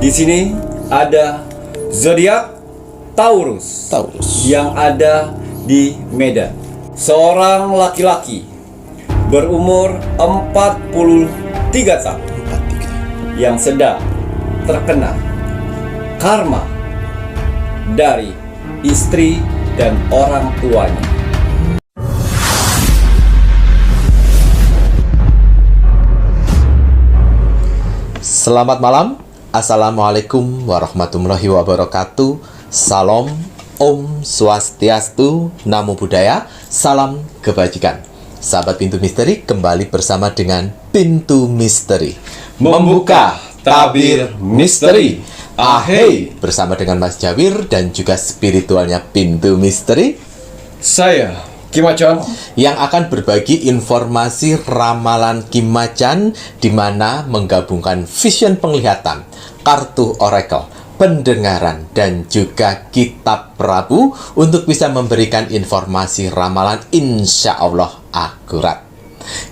Di sini ada zodiak Taurus yang ada di Medan. Seorang laki-laki berumur 43 tahun yang sedang terkena karma dari istri dan orang tuanya. Selamat malam. Assalamualaikum warahmatullahi wabarakatuh. Salam, Om Swastiastu, Namo Buddhaya, salam kebajikan. Sahabat Pintu Misteri, kembali bersama dengan Pintu Misteri Membuka tabir misteri. Ahei, bersama dengan Mas Jawir dan juga spiritualnya Pintu Misteri, Saya Kim Macan, yang akan berbagi informasi ramalan Kim Macan, di mana menggabungkan vision penglihatan, kartu oracle, pendengaran, dan juga kitab Prabu untuk bisa memberikan informasi ramalan insya Allah akurat.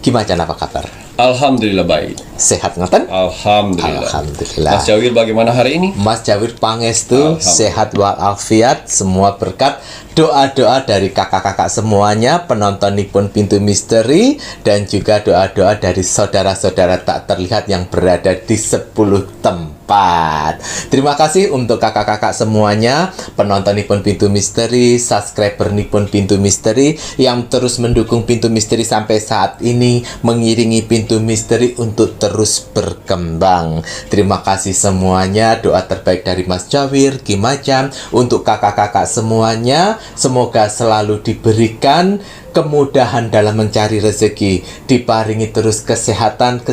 Kim Macan, apa kabar? alhamdulillah baik. Sehat ngoten? Alhamdulillah. Alhamdulillah. Mas Jawir bagaimana hari ini? Mas Jawir pangestu, sehat walafiat, semua berkat doa-doa dari kakak-kakak semuanya, penontonipun Pintu Misteri, dan juga doa-doa dari saudara-saudara tak terlihat yang berada di 10 tempat. Terima kasih untuk kakak-kakak semuanya, penontonipun Pintu Misteri, subscribernipun Pintu Misteri, yang terus mendukung Pintu Misteri sampai saat ini, mengiringi Pintu Misteri untuk terus berkembang. Terima kasih semuanya. Doa terbaik dari Mas Jawir, Kim Macan, untuk kakak-kakak semuanya. Semoga selalu diberikan kemudahan dalam mencari rezeki, diparingi terus kesehatan,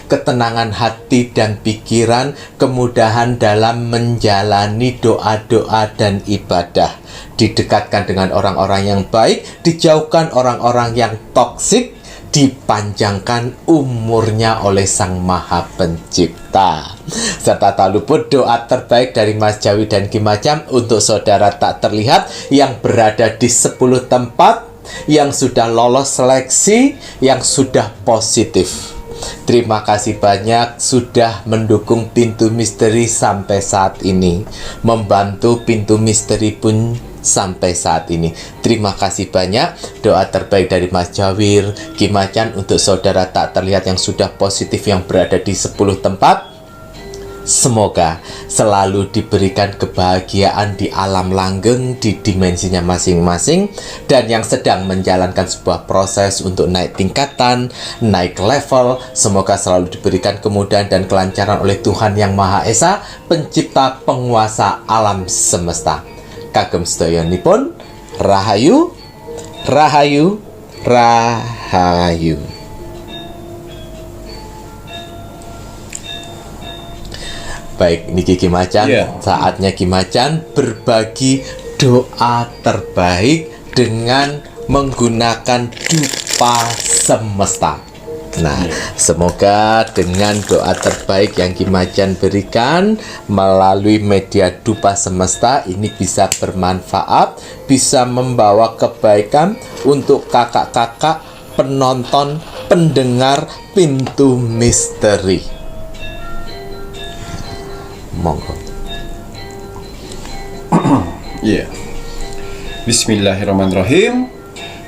ketenangan hati dan pikiran, kemudahan dalam menjalani doa-doa dan ibadah, didekatkan dengan orang-orang yang baik, dijauhkan orang-orang yang toksik, dipanjangkan umurnya oleh Sang Maha Pencipta. Serta tak luput doa terbaik dari Mas Jawi dan Kim Macan untuk saudara tak terlihat yang berada di 10 tempat, yang sudah lolos seleksi, yang sudah positif. Terima kasih banyak sudah mendukung Pintu Misteri sampai saat ini, membantu Pintu Misteri pun sampai saat ini. Terima kasih banyak. Doa terbaik dari Mas Jawir, Kim Macan untuk saudara tak terlihat yang sudah positif yang berada di 10 tempat. Semoga selalu diberikan kebahagiaan di alam langgeng, di dimensinya masing-masing, dan yang sedang menjalankan sebuah proses untuk naik tingkatan, naik level, semoga selalu diberikan kemudahan dan kelancaran oleh Tuhan Yang Maha Esa, pencipta penguasa alam semesta. Kagem sedayanipun, Rahayu, Rahayu, Rahayu. Baik, niki Kim Macan, saatnya Kim Macan berbagi doa terbaik dengan menggunakan dupa semesta. Nah, semoga dengan doa terbaik yang Kim Macan berikan melalui media dupa semesta ini bisa bermanfaat, bisa membawa kebaikan untuk kakak-kakak penonton, pendengar Pintu Misteri. Monggo. Bismillahirrahmanirrahim.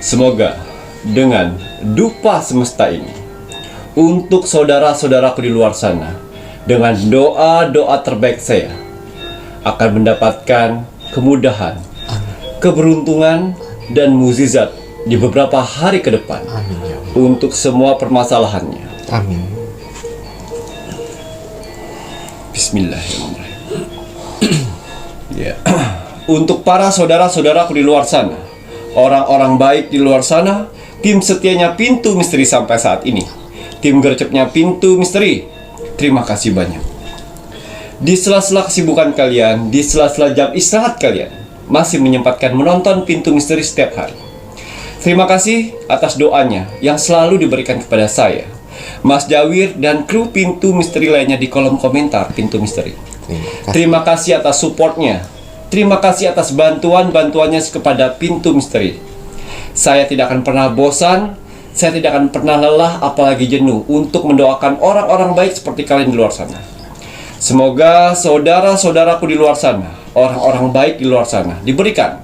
Semoga dengan dupa semesta ini, untuk saudara-saudaraku di luar sana, dengan doa-doa terbaik saya, akan mendapatkan kemudahan, keberuntungan, dan mukjizat di beberapa hari ke depan. Amin, ya Allah. Untuk semua permasalahannya. Amin. Bismillahirrahmanirrahim. Untuk para saudara-saudaraku di luar sana, orang-orang baik di luar sana, tim setianya Pintu Misteri sampai saat ini, tim gercepnya Pintu Misteri, terima kasih banyak. Di sela-sela kesibukan kalian, di sela-sela jam istirahat kalian, masih menyempatkan menonton Pintu Misteri setiap hari. Terima kasih atas doanya yang selalu diberikan kepada saya, Mas Jawir, dan kru Pintu Misteri lainnya di kolom komentar Pintu Misteri. Terima kasih atas supportnya. Terima kasih atas bantuan-bantuannya kepada Pintu Misteri. Saya tidak akan pernah bosan, saya tidak akan pernah lelah apalagi jenuh untuk mendoakan orang-orang baik seperti kalian di luar sana. Semoga saudara-saudaraku di luar sana, orang-orang baik di luar sana, diberikan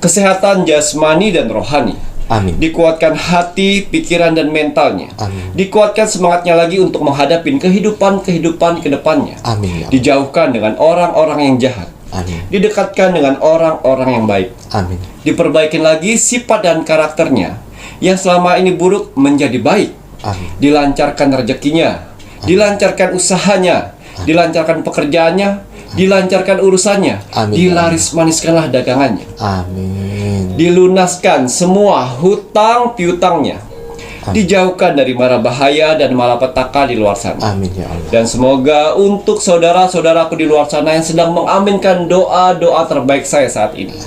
kesehatan jasmani dan rohani. Amin. Dikuatkan hati, pikiran, dan mentalnya. Amin. Dikuatkan semangatnya lagi untuk menghadapi kehidupan ke depannya. Amin, ya Allah. Dijauhkan dengan orang-orang yang jahat. Amin. Didekatkan dengan orang-orang yang baik. Amin. Diperbaikin lagi sifat dan karakternya yang selama ini buruk menjadi baik. Amin. Dilancarkan rezekinya, dilancarkan usahanya, dilancarkan pekerjaannya, dilancarkan urusannya, Amin. dilaris-maniskanlah dagangannya. Amin. Dilunaskan semua hutang piutangnya. Dijauhkan dari mara bahaya dan malapetaka di luar sana. Amin, ya Allah. Dan semoga untuk saudara-saudaraku di luar sana yang sedang mengaminkan doa-doa terbaik saya saat ini,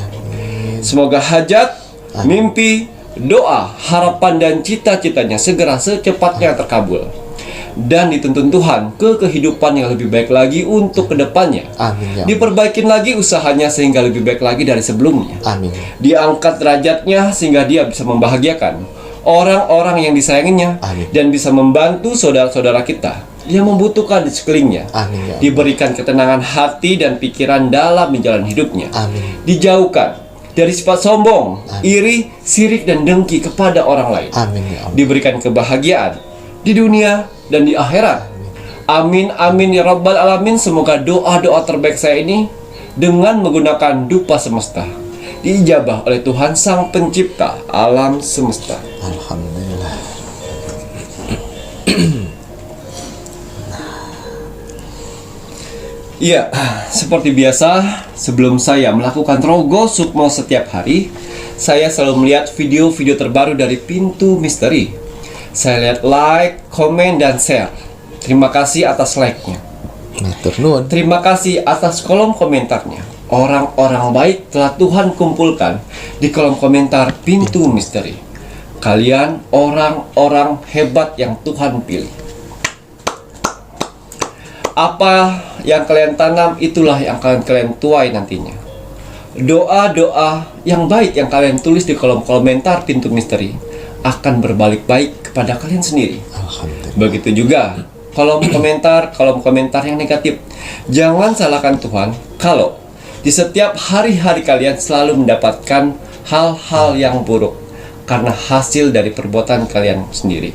semoga hajat, mimpi, doa, harapan, dan cita-citanya segera secepatnya terkabul dan dituntun Tuhan ke kehidupan yang lebih baik lagi untuk kedepannya. Amin, ya Allah. Diperbaikin lagi usahanya sehingga lebih baik lagi dari sebelumnya. Amin. Diangkat derajatnya sehingga dia bisa membahagiakan orang-orang yang disayanginya. Amin. Dan bisa membantu saudara-saudara kita yang membutuhkan di sekelilingnya. Amin, ya Allah. Diberikan ketenangan hati dan pikiran dalam menjalani hidupnya. Amin. Dijauhkan dari sifat sombong, iri, sirik, dan dengki kepada orang lain. Amin, ya Allah. Diberikan kebahagiaan di dunia dan di akhirat. Amin, amin ya rabbal alamin. Semoga doa-doa terbaik saya ini dengan menggunakan dupa semesta diijabah oleh Tuhan Sang Pencipta alam semesta. Alhamdulillah. Iya, seperti biasa, sebelum saya melakukan rogo sukmo setiap hari, saya selalu melihat video-video terbaru dari Pintu Misteri. Saya lihat like, komen, dan share. Terima kasih atas like-nya. Matur nuwun. Terima kasih atas kolom komentarnya. Orang-orang baik telah Tuhan kumpulkan di kolom komentar Pintu Misteri. Kalian orang-orang hebat yang Tuhan pilih. Apa yang kalian tanam, itulah yang akan kalian tuai nantinya. Doa-doa yang baik yang kalian tulis di kolom komentar Pintu Misteri akan berbalik baik kepada kalian sendiri. Alhamdulillah. Begitu juga kolom komentar yang negatif. Jangan salahkan Tuhan kalau di setiap hari-hari kalian selalu mendapatkan hal-hal yang buruk karena hasil dari perbuatan kalian sendiri.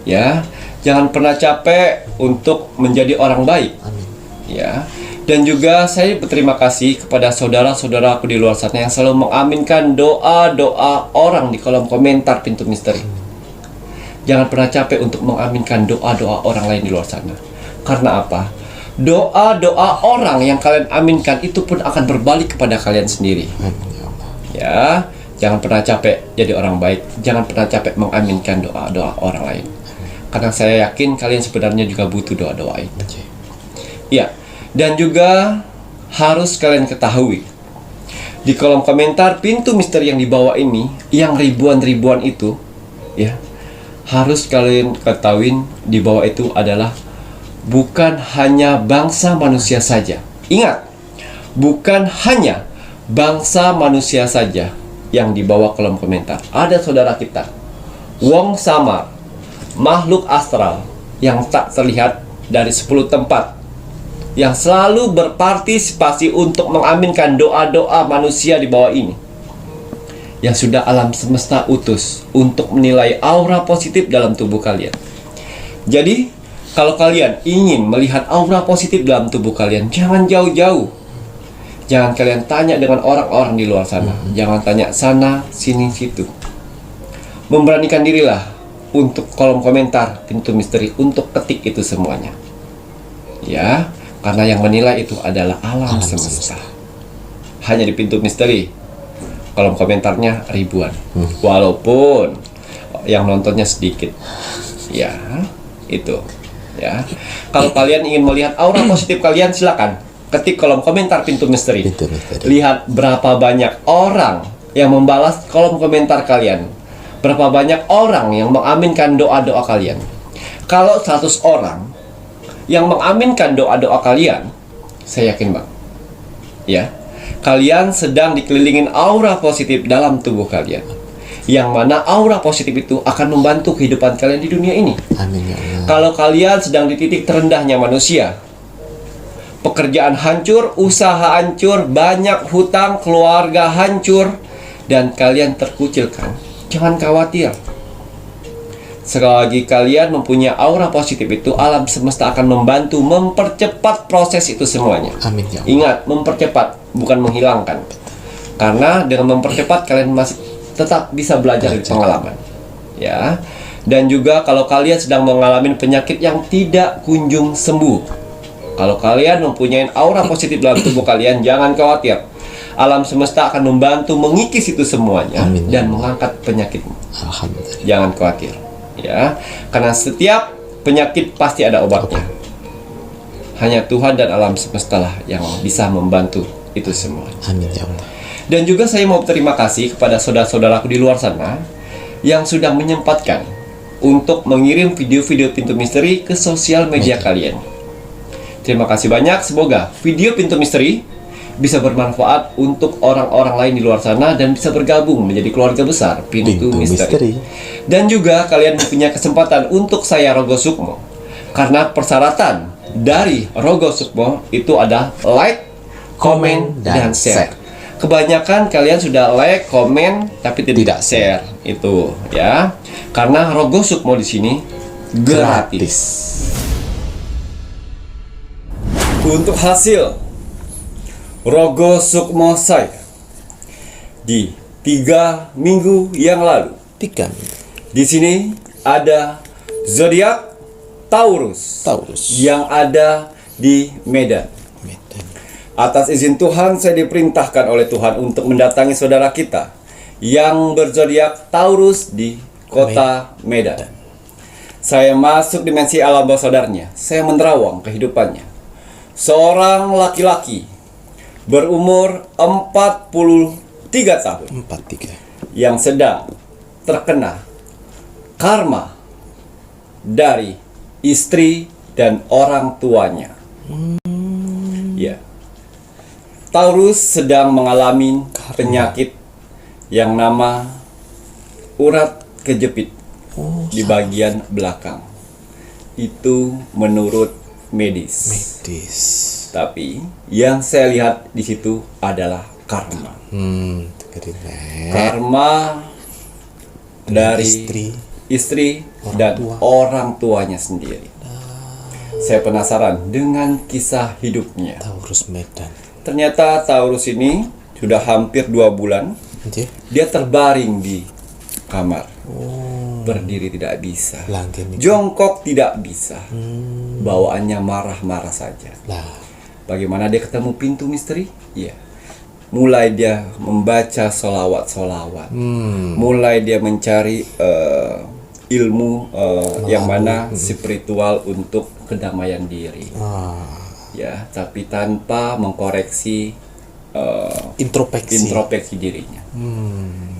Ya, jangan pernah capek untuk menjadi orang baik. Amin. Ya. Dan juga saya berterima kasih kepada saudara-saudaraku di luar sana yang selalu mengaminkan doa-doa orang di kolom komentar Pintu Misteri. Jangan pernah capek untuk mengaminkan doa-doa orang lain di luar sana. Karena apa? Doa-doa orang yang kalian aminkan itu pun akan berbalik kepada kalian sendiri. Amin, ya Allah. Ya, jangan pernah capek jadi orang baik. Jangan pernah capek mengaminkan doa-doa orang lain. Karena saya yakin kalian sebenarnya juga butuh doa-doa itu. Ya, dan juga harus kalian ketahui, di kolom komentar Pintu Misteri yang di bawah ini, yang ribuan-ribuan itu, ya, harus kalian ketahuin di bawah itu adalah bukan hanya bangsa manusia saja. Ingat, bukan hanya bangsa manusia saja yang di bawah kolom komentar. Ada saudara kita, wong samar, makhluk astral yang tak terlihat dari 10 tempat, yang selalu berpartisipasi untuk mengaminkan doa-doa manusia di bawah ini, yang sudah alam semesta utus untuk menilai aura positif dalam tubuh kalian. Jadi, kalau kalian ingin melihat aura positif dalam tubuh kalian, jangan jauh-jauh. Jangan kalian tanya dengan orang-orang di luar sana. Jangan tanya sana, sini, situ. Memberanikan dirilah untuk kolom komentar Pintu Misteri untuk ketik itu semuanya. Ya, karena yang menilai itu adalah alam semesta. Hanya di Pintu Misteri kolom komentarnya ribuan, walaupun yang nontonnya sedikit. Ya, itu. Ya, kalau kalian ingin melihat aura positif kalian, silakan ketik kolom komentar Pintu Misteri. Pintu Misteri. Lihat berapa banyak orang yang membalas kolom komentar kalian. Berapa banyak orang yang mengaminkan doa-doa kalian. Kalau 100 orang yang mengaminkan doa-doa kalian, saya yakin bang, ya, kalian sedang dikelilingin aura positif dalam tubuh kalian, yang mana aura positif itu akan membantu kehidupan kalian di dunia ini. Amin, ya Allah. Kalau kalian sedang di titik terendahnya manusia, pekerjaan hancur, usaha hancur, banyak hutang, keluarga hancur, dan kalian terkucilkan, jangan khawatir. Selagi kalian mempunyai aura positif itu, alam semesta akan membantu mempercepat proses itu semuanya. Amin ya Allah. Ingat, mempercepat, bukan menghilangkan. Karena dengan mempercepat kalian masih tetap bisa belajar dari pengalaman. Ya. Dan juga kalau kalian sedang mengalami penyakit yang tidak kunjung sembuh, kalau kalian mempunyai aura positif dalam tubuh kalian, jangan khawatir. Alam semesta akan membantu mengikis itu semuanya. Amin. Dan mengangkat penyakitmu. Alhamdulillah. Jangan khawatir, ya. Karena setiap penyakit pasti ada obatnya. Hanya Tuhan dan alam semesta lah yang bisa membantu itu semua. Amin ya Allah. Dan juga saya mau berterima kasih kepada saudara-saudaraku di luar sana yang sudah menyempatkan untuk mengirim video-video Pintu Misteri ke sosial media kalian. Terima kasih banyak. Semoga video Pintu Misteri bisa bermanfaat untuk orang-orang lain di luar sana dan bisa bergabung menjadi keluarga besar Pintu Misteri. Dan juga kalian punya kesempatan untuk saya Rogo Sukmo. Karena persyaratan dari Rogo Sukmo itu ada like, komen, dan share. Kebanyakan kalian sudah like, komen, tapi tidak share itu, ya. Karena Rogo Sukmo di sini gratis. Untuk hasil Rogo Sukmo saya di 3 minggu yang lalu, 3 minggu. di sini ada zodiak Taurus yang ada di Medan. Atas izin Tuhan, saya diperintahkan oleh Tuhan untuk mendatangi saudara kita yang berzodiak Taurus di kota Medan. Saya masuk dimensi alam bawah sadarnya. Saya menerawang kehidupannya. Seorang laki-laki berumur 43 tahun 43. yang sedang terkena karma dari istri dan orang tuanya. Ya. Taurus sedang mengalami penyakit yang nama urat kejepit di bagian belakang. Itu menurut medis. Tapi yang saya lihat di situ adalah karma. Karma dari istri dan orang tuanya sendiri. Saya penasaran dengan kisah hidupnya. Taurus Medan. Ternyata Taurus ini sudah hampir 2 bulan. Dia terbaring di kamar. Berdiri tidak bisa. Jongkok tidak bisa. Bawaannya marah-marah saja. Bagaimana dia ketemu Pintu Misteri? Iya. Mulai dia membaca solawat-solawat. Mulai dia mencari ilmu yang mana spiritual untuk kedamaian diri. Ya, tapi tanpa mengkoreksi introspeksi dirinya.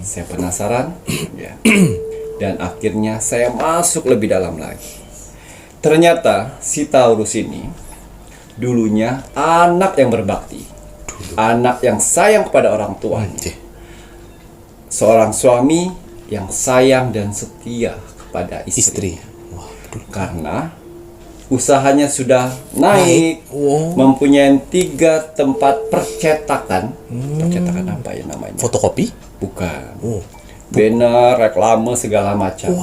Saya penasaran, ya. Dan akhirnya saya masuk lebih dalam lagi. Ternyata si Taurus ini dulunya anak yang berbakti, anak yang sayang kepada orang tuanya, seorang suami yang sayang dan setia kepada istri. Karena usahanya sudah naik. Mempunyai 3 tempat percetakan. Percetakan apa ya namanya? Fotokopi? Bukan. Banner, reklame segala macam.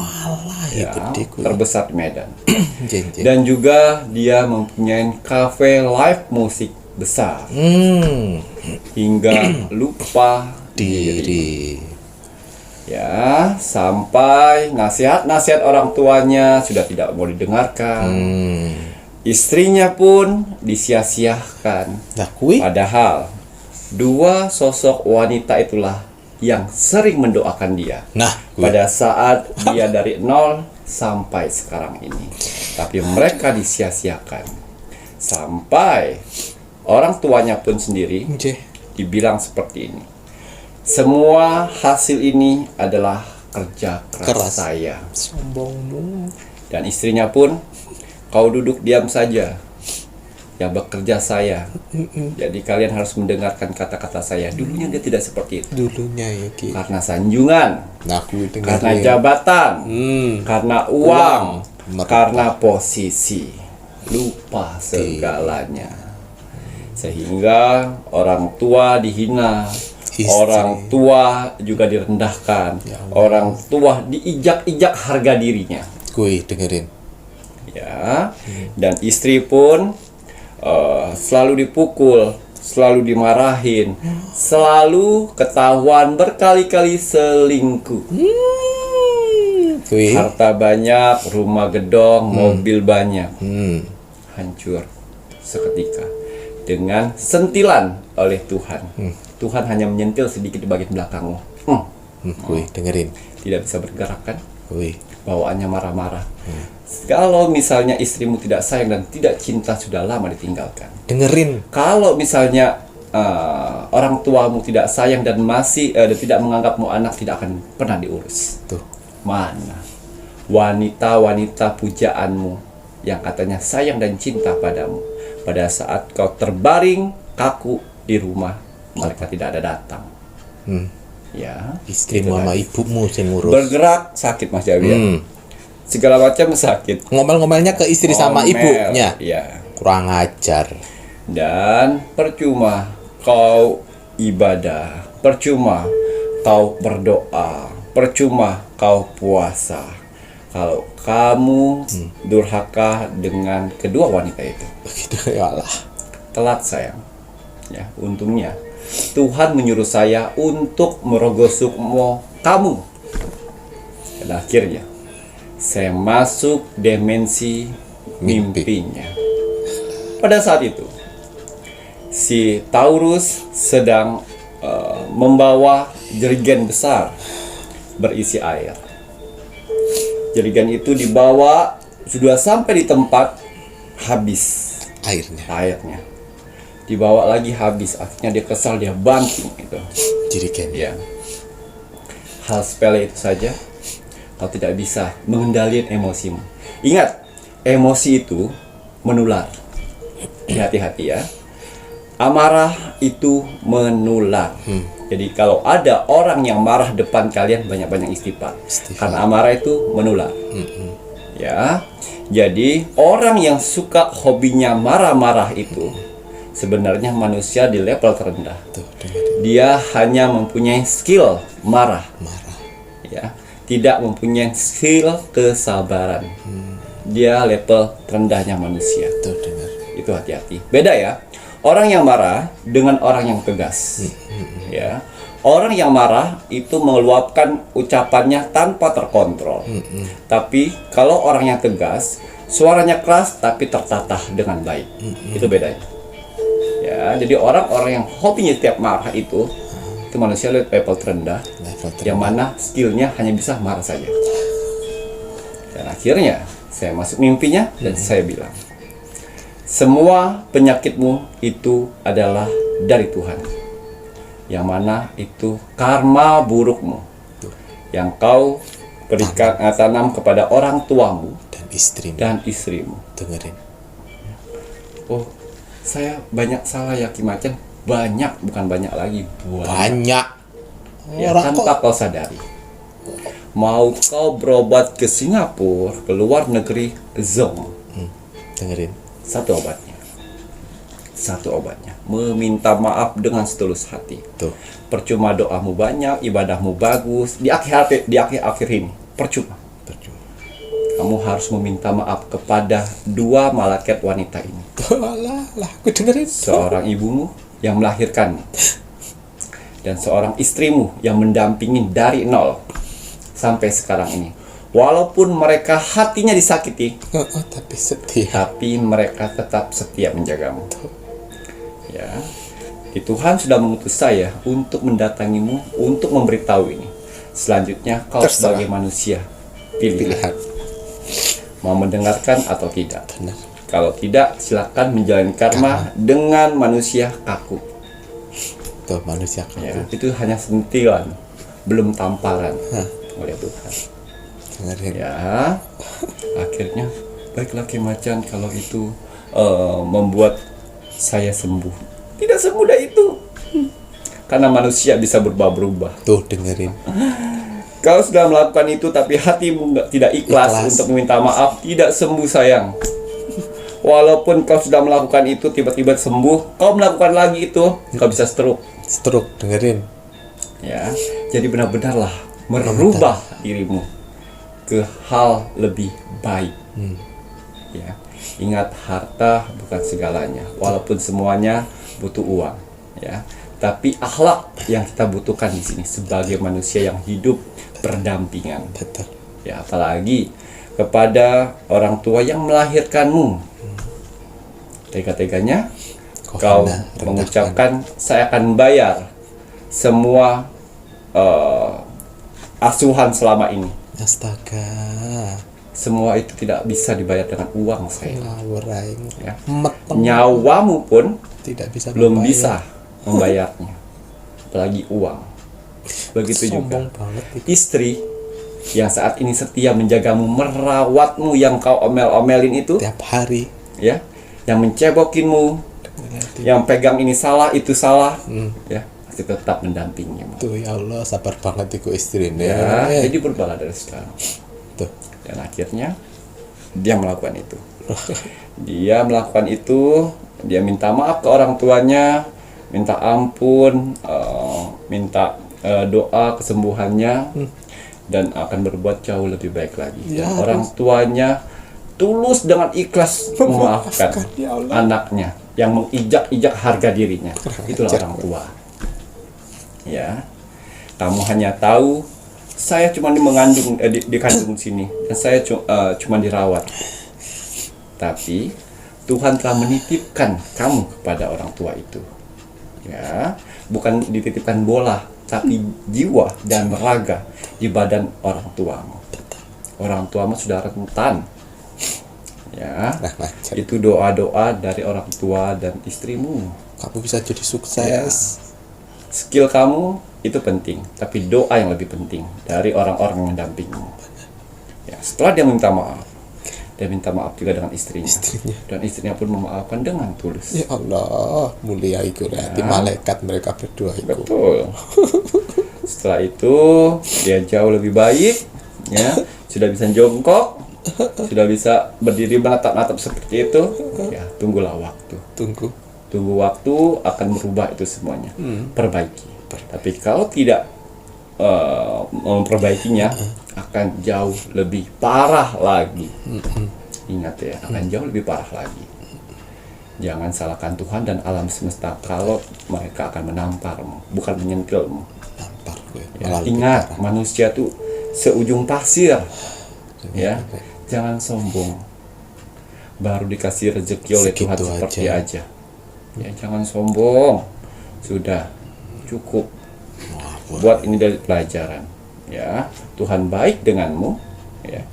Ya, terbesar di Medan. Dan juga dia mempunyai cafe live musik besar. Hingga lupa diri. Ya, sampai nasihat-nasihat orang tuanya sudah tidak mau didengarkan. Istrinya pun disia-siakan. Padahal 2 sosok wanita itulah yang sering mendoakan dia. Pada saat dia dari 0 sampai sekarang ini. Tapi mereka disia-siakan. Sampai orang tuanya pun sendiri dibilang seperti ini. Semua hasil ini adalah kerja keras saya. Dan istrinya pun, kau duduk diam saja. Yang bekerja saya. Jadi kalian harus mendengarkan kata-kata saya. Dulunya dia tidak seperti itu. Karena sanjungan, karena jabatan, karena uang, karena posisi. Lupa segalanya. Sehingga orang tua dihina, Istri. orang tua juga direndahkan, orang tua diijak-ijak harga dirinya. Kuy, dengerin. Ya, dan istri pun selalu dipukul, selalu dimarahin, selalu ketahuan berkali-kali selingkuh. Kuy. Harta banyak, rumah gedong, mobil banyak, hancur seketika dengan sentilan oleh Tuhan. Tuhan hanya menyentil sedikit di bagian belakangmu. Kuy, dengerin. Tidak bisa bergerak kan? Kuy. Bawaannya marah-marah. Kalau misalnya istrimu tidak sayang dan tidak cinta, sudah lama ditinggalkan. Dengerin. Kalau misalnya orang tuamu tidak sayang dan masih tidak menganggapmu anak, tidak akan pernah diurus. Tuh. Mana wanita-wanita pujaanmu yang katanya sayang dan cinta padamu, pada saat kau terbaring kaku di rumah, mereka tidak ada datang. Ya, Istrimu itu sama lagi. ibumu sing ngurus. Bergerak sakit Mas Jawi ya. Segala macam sakit. Ngomel-ngomelnya ke istri sama Ngomel, ibunya. ya. Kurang ajar. Dan percuma kau ibadah, percuma kau berdoa, percuma kau puasa, kalau kamu durhaka dengan kedua wanita itu. Begitu ya Allah. Telat sayang. Ya, untungnya Tuhan menyuruh saya untuk merogosukmu kamu. Dan akhirnya saya masuk dimensi mimpinya. Pada saat itu si Taurus sedang membawa jerigen besar berisi air. Jerigen itu dibawa, sudah sampai di tempat, habis airnya. Dibawa lagi habis, akhirnya dia kesal, dia banting itu. Jerigen. Ya. Hal sepele itu saja, kau tidak bisa mengendalikan emosimu. Ingat, emosi itu menular. Hati-hati ya. Amarah itu menular. Jadi kalau ada orang yang marah depan kalian, banyak-banyak istighfar. Karena amarah itu menular. Ya. Jadi orang yang suka hobinya marah-marah itu sebenarnya manusia di level terendah. Dia hanya mempunyai skill marah. Ya. Tidak mempunyai skill kesabaran. Dia level terendahnya manusia. Itu hati-hati. Beda ya. Orang yang marah dengan orang yang tegas. Ya. Orang yang marah itu meluapkan ucapannya tanpa terkontrol. Tapi kalau orang yang tegas, suaranya keras tapi tertata dengan baik. Itu bedanya. Ya, jadi orang-orang yang hobinya tiap marah itu manusia level terendah, yang mana skillnya hanya bisa marah saja. Dan akhirnya saya masuk mimpinya dan saya bilang, semua penyakitmu itu adalah dari Tuhan. Yang mana itu karma burukmu yang kau berikan tanam kepada orang tuamu dan istrimu. Dengerin. Oh, saya banyak salah ya Ki Macan. Banyak, bukan banyak lagi. Banyak. Ya, tanpa kau sadari. Mau kau berobat ke Singapura, ke luar negeri, zong. Dengerin. Satu obatnya, meminta maaf dengan setulus hati. Tuh. Percuma doamu banyak, ibadahmu bagus, di akhir ini percuma. Kamu harus meminta maaf kepada dua malaikat wanita ini. Lah, aku dengerin. Seorang ibumu yang melahirkanmu dan seorang istrimu yang mendampingi dari nol sampai sekarang ini. Walaupun mereka hatinya disakiti, tapi setia. tapi mereka tetap setia menjagamu. Ya, Tuhan sudah mengutus saya untuk mendatangimu, untuk memberitahu ini. Selanjutnya kau sebagai manusia pilihan. Mau mendengarkan atau tidak? Benar. Kalau tidak, silakan menjalani karma dengan manusia kaku. Tuh, manusia kaku. Ya, itu hanya sentilan, belum tamparan oleh Tuhan. Dengerin. Ya, akhirnya baiklah Ki Macan kalau itu membuat saya sembuh. Tidak semudah itu, karena manusia bisa berubah-ubah. Tuh, dengerin. Kalau sudah melakukan itu tapi hatimu tidak ikhlas untuk meminta maaf, tidak sembuh sayang. Walaupun kau sudah melakukan itu, tiba-tiba sembuh, kau melakukan lagi itu, kau bisa stroke. Stroke, dengerin. Ya, jadi benar-benarlah merubah dirimu ke hal lebih baik. Ya, ingat harta bukan segalanya, walaupun semuanya butuh uang. Ya, tapi akhlak yang kita butuhkan di sini sebagai manusia yang hidup berdampingan. Betul. Ya, apalagi kepada orang tua yang melahirkanmu. Tega-teganya kau mengucapkan, saya akan bayar semua asuhan selama ini. Astaga. Semua itu tidak bisa dibayar dengan uang, saya. Ngawur aing. Ya. Meteng. Nyawamu pun Tidak bisa belum membayar. bisa membayarnya, apalagi uang. Begitu Sombong juga banget itu. istri yang saat ini setia menjagamu, merawatmu, yang kau omel-omelin itu, Tiap hari. ya, yang mencebokinmu, yang pegang ini salah, itu salah, ya, masih tetap mendampingimu. Tuh ya Allah, sabar banget iku istrinya. Ya, jadi berubahlah dari sekarang. Tuh. Dan akhirnya dia melakukan itu. Dia melakukan itu, dia minta maaf ke orang tuanya, minta ampun, minta doa kesembuhannya, dan akan berbuat jauh lebih baik lagi. Ya, Dan orang tuanya tulus dengan ikhlas memaafkan ya Allah. anaknya yang mengijak-ijak harga dirinya. Itulah ajar. orang tua. Ya, kamu hanya tahu saya cuma mengandung dikandung sini dan saya cuma dirawat. Tapi Tuhan telah menitipkan kamu kepada orang tua itu. Ya, bukan dititipkan bola, tapi jiwa dan raga di badan orang tuamu. Orang tuamu sudah rentan. Ya, itu doa-doa dari orang tua dan istrimu. Kamu bisa jadi sukses. Skill kamu itu penting, tapi doa yang lebih penting dari orang-orang yang mendampingmu. Ya, setelah dia minta maaf juga dengan istrinya. Dan istrinya pun memaafkan dengan tulus. Ya Allah, mulia iku ya. Di malaikat mereka berdua iku. Betul. Setelah itu dia jauh lebih baik, ya, sudah bisa jongkok, sudah bisa berdiri menatap-natap seperti itu. Ya, tunggulah waktu. Tunggu waktu akan merubah itu semuanya. Perbaiki. Tapi kalau tidak memperbaikinya, akan jauh lebih parah lagi. Ingat ya, akan jauh lebih parah lagi. Jangan salahkan Tuhan dan alam semesta kalau mereka akan menamparmu, bukan menyentilmu. Nampar gue. Ya, ingat, manusia tuh seujung pasir. Ya, jangan sombong. Baru dikasih rezeki oleh Tuhan Segitu seperti aja. Ya, jangan sombong. Sudah cukup. Buat ini dari pelajaran. Ya, Tuhan baik denganmu. Ya,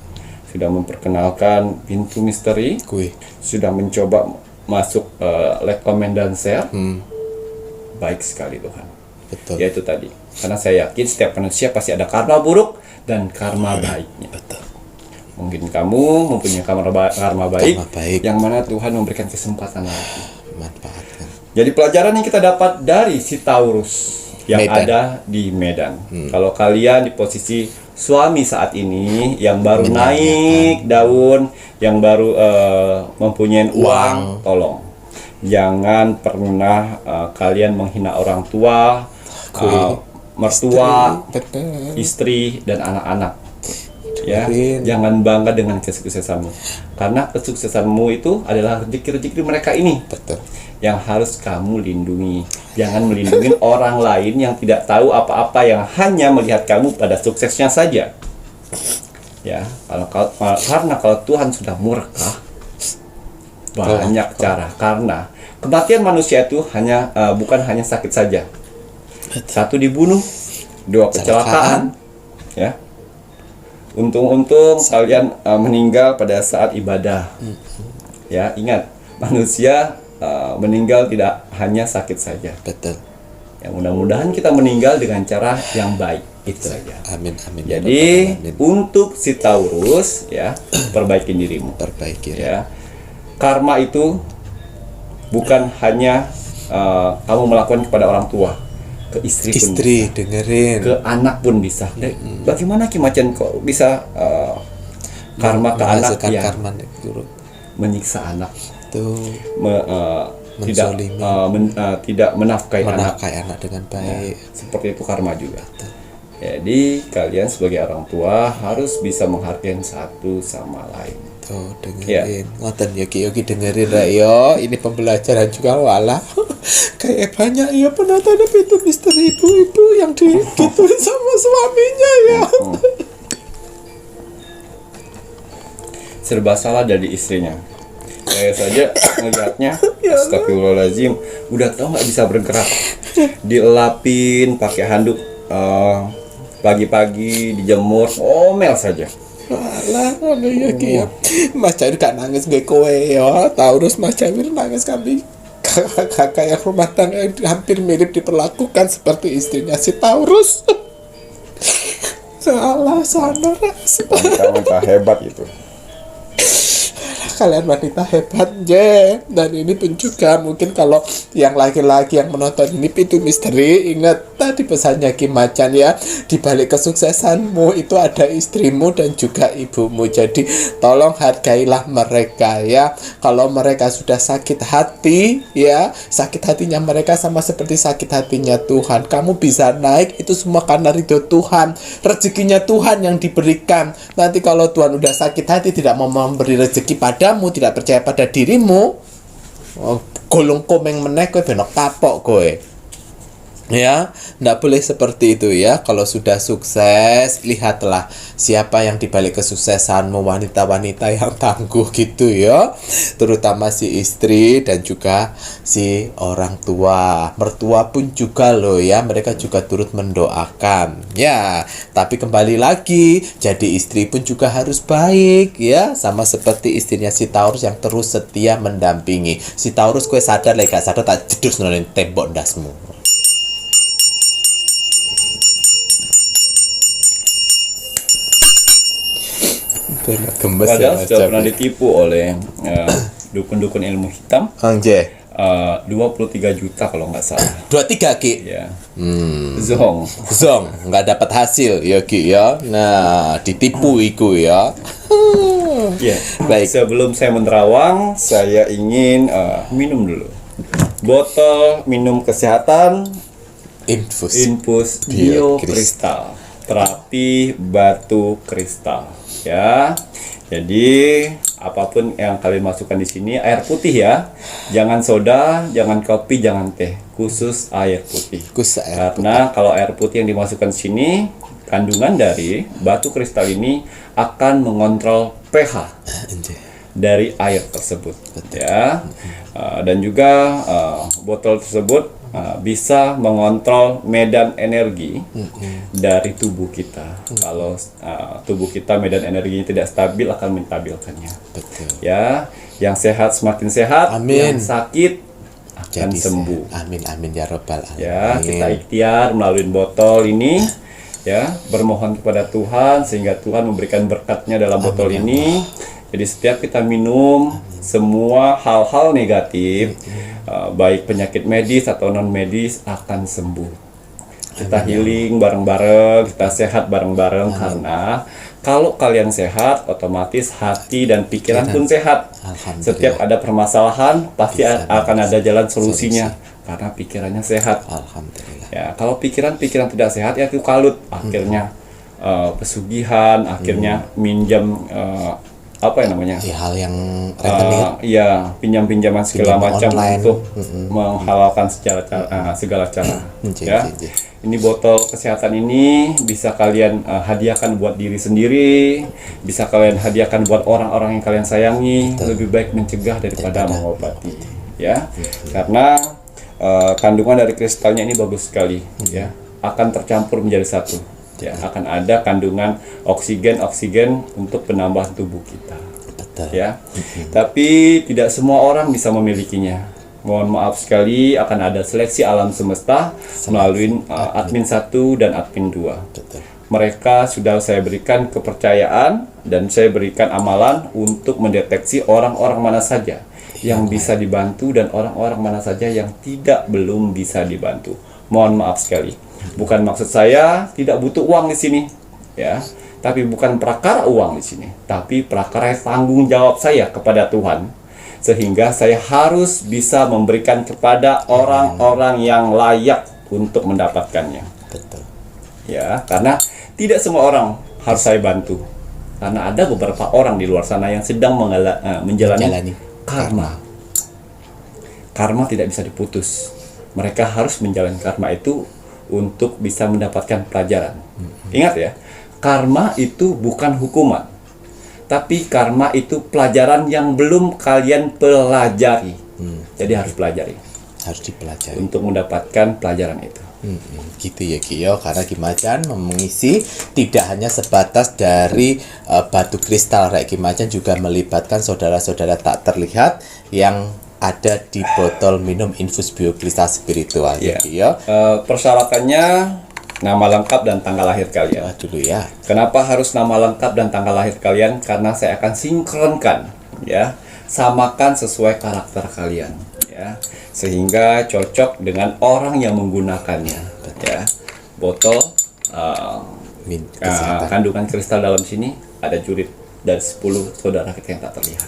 sudah memperkenalkan pintu misteri. Sudah mencoba masuk like, comment, dan share. Baik sekali Tuhan. Betul. Ya itu tadi. Karena saya yakin setiap manusia pasti ada karma buruk dan karma baiknya. Betul. Mungkin kamu mempunyai karma baik, baik. yang mana Tuhan memberikan kesempatan lagi. Manfaatkan. Jadi pelajaran yang kita dapat dari si Taurus yang Medan. ada di Medan. Kalau kalian di posisi suami saat ini yang baru naik daun, yang baru mempunyai uang, tolong jangan pernah kalian menghina orang tua, mertua, istri dan anak-anak. Ya, jangan bangga dengan kesuksesanmu, karena kesuksesanmu itu adalah rezeki-rezeki mereka ini. Betul. Yang harus kamu lindungi. Jangan melindungi orang lain yang tidak tahu apa-apa, yang hanya melihat kamu pada suksesnya saja. Ya, karena kalau Tuhan sudah murka, banyak cara. Karena kematian manusia itu bukan hanya sakit saja. Satu, dibunuh, dua, kecelakaan. Ya. Untung-untung kalian meninggal pada saat ibadah. Ya, ingat, manusia meninggal tidak hanya sakit saja. Betul. Ya, mudah-mudahan kita meninggal dengan cara yang baik. Itu saja. Amin, amin. Jadi Amin. untuk si Taurus, ya, perbaiki dirimu. Perbaiki. Ya, karma itu bukan hanya kamu melakukan kepada orang tua, ke istri pun bisa, dengerin. ke anak pun bisa. Bagaimana Ki Macan kok bisa karma ke anak? Ya, karma menyiksa anak Betul. Tidak Menzolimi. tidak menafkahi anak. Menafkahi anak dengan baik. Seperti itu karma juga. Jadi kalian sebagai orang tua harus bisa menghargai satu sama lain. Tuh dengerin, ngoten ya Ki Yogi dengerin lah yo. Ini pembelajaran juga walah. Kayak banyak ya penonton itu misteri ibu-ibu yang digituin sama suaminya ya. Serba salah dari istrinya. Saya saja ngeliatnya, astagfirullahaladzim, udah tau nggak bisa bergerak, dielapin pakai handuk, pagi-pagi dijemur, omel saja. Walah, ngono ya Ki ya. Mas Jawir gak nangis gue kowe ya. Taurus Mas Jawir nangis kami. Kakak yang rumah tangga hampir mirip diperlakukan seperti istrinya si Taurus. Salah sana. Wanita hebat itu. Kalian wanita hebat je. Dan ini pun juga mungkin kalau yang laki-laki yang menonton ini itu misteri, ingat tadi pesannya Ki Macan ya, di balik kesuksesanmu itu ada istrimu dan juga ibumu. Jadi tolong hargailah mereka ya. Kalau mereka sudah sakit hati ya, sakit hatinya mereka sama seperti sakit hatinya Tuhan. Kamu bisa naik itu semua karena ridho Tuhan, rezekinya Tuhan yang diberikan. Nanti kalau Tuhan udah sakit hati tidak mau memberi rezeki padamu, tidak percaya pada dirimu, golong komeng meneh kowe benok kapok kowe. Ya, ndak boleh seperti itu ya. Kalau sudah sukses, lihatlah siapa yang dibalik kesuksesanmu, wanita-wanita yang tangguh gitu ya. Terutama si istri dan juga si orang tua. Mertua pun juga loh ya, mereka juga turut mendoakan. Ya, tapi kembali lagi, jadi istri pun juga harus baik ya, sama seperti istrinya si Taurus yang terus setia mendampingi. Si Taurus kowe sadar lek gak sadar tak jedus nang tembok ndasmu. Padahal sudah pernah ditipu oleh dukun-dukun ilmu hitam. Anje. 23 juta kalau nggak salah. 23 Ki. Ya. Zong. Nggak dapat hasil ya Ki ya. Nah, ditipu iku ya. Ya. Baik. Sebelum saya menerawang, saya ingin minum dulu. Botol minum kesehatan Infus Bio Kristal. Terapi batu kristal. Ya. Jadi apapun yang kalian masukkan di sini air putih ya. Jangan soda, jangan kopi, jangan teh. Khusus air putih. Karena kalau air putih yang dimasukkan di sini, kandungan dari batu kristal ini akan mengontrol pH dari air tersebut. Ya. Dan juga botol tersebut bisa mengontrol medan energi dari tubuh kita. Kalau tubuh kita medan energinya tidak stabil akan menstabilkannya. Betul. Ya, yang sehat semakin sehat, Amin. yang sakit akan Jadi sembuh. Amin ya robbal alamin. Ya, kita ikhtiar melalui botol ini, ya, bermohon kepada Tuhan sehingga Tuhan memberikan berkatnya dalam botol ini. Jadi setiap kita minum, semua hal-hal negatif, baik penyakit medis atau non medis akan sembuh. Kita healing bareng-bareng, kita sehat bareng-bareng, karena kalau kalian sehat, otomatis hati dan pikiran pun sehat. Setiap ada permasalahan, pasti akan ada jalan solusinya, karena pikirannya sehat. Alhamdulillah. Ya, kalau pikiran tidak sehat ya itu kalut, akhirnya pesugihan, akhirnya minjam apa yang namanya? Ya, hal yang rentenir. Iya, pinjam-pinjaman segala Pinjam macam online. untuk menghalalkan segala cara. Ya. Ini botol kesehatan ini bisa kalian hadiahkan buat diri sendiri, bisa kalian hadiahkan buat orang-orang yang kalian sayangi. Lebih baik mencegah daripada mengobati. Ya, karena kandungan dari kristalnya ini bagus sekali. Ya, akan tercampur menjadi satu. Ya, akan ada kandungan oksigen untuk penambah tubuh kita. Betul. Ya, tapi tidak semua orang bisa memilikinya. Mohon maaf sekali, akan ada seleksi alam semesta melalui admin 1 dan admin 2. Betul. Mereka sudah saya berikan kepercayaan dan saya berikan amalan untuk mendeteksi orang-orang mana saja yang bisa dibantu dan orang-orang mana saja yang belum bisa dibantu. Mohon maaf sekali. Bukan maksud saya tidak butuh uang di sini, ya. Tapi bukan prakara uang di sini, tapi prakara tanggung jawab saya kepada Tuhan. Sehingga saya harus bisa memberikan kepada orang-orang yang layak untuk mendapatkannya. Betul. Ya, karena tidak semua orang harus saya bantu. Karena ada beberapa orang di luar sana yang sedang menjalani karma. Karma tidak bisa diputus. Mereka harus menjalani karma itu untuk bisa mendapatkan pelajaran. Ingat ya, karma itu bukan hukuman, tapi karma itu pelajaran yang belum kalian pelajari. Jadi harus pelajari. Harus dipelajari. Untuk mendapatkan pelajaran itu. Gitu ya Kiyo, karena Kimacan mengisi tidak hanya sebatas dari batu kristal, Rek Kimacan juga melibatkan saudara-saudara tak terlihat yang ada di botol minum infus biokristal spiritual ya Kiyo. Persyaratannya nama lengkap dan tanggal lahir kalian. Dulu ya. Kenapa harus nama lengkap dan tanggal lahir kalian? Karena saya akan sinkronkan, ya, samakan sesuai karakter kalian, ya, sehingga cocok dengan orang yang menggunakannya, ya. Botol kandungan kristal dalam sini ada jurit dari 10 saudara kita yang tak terlihat.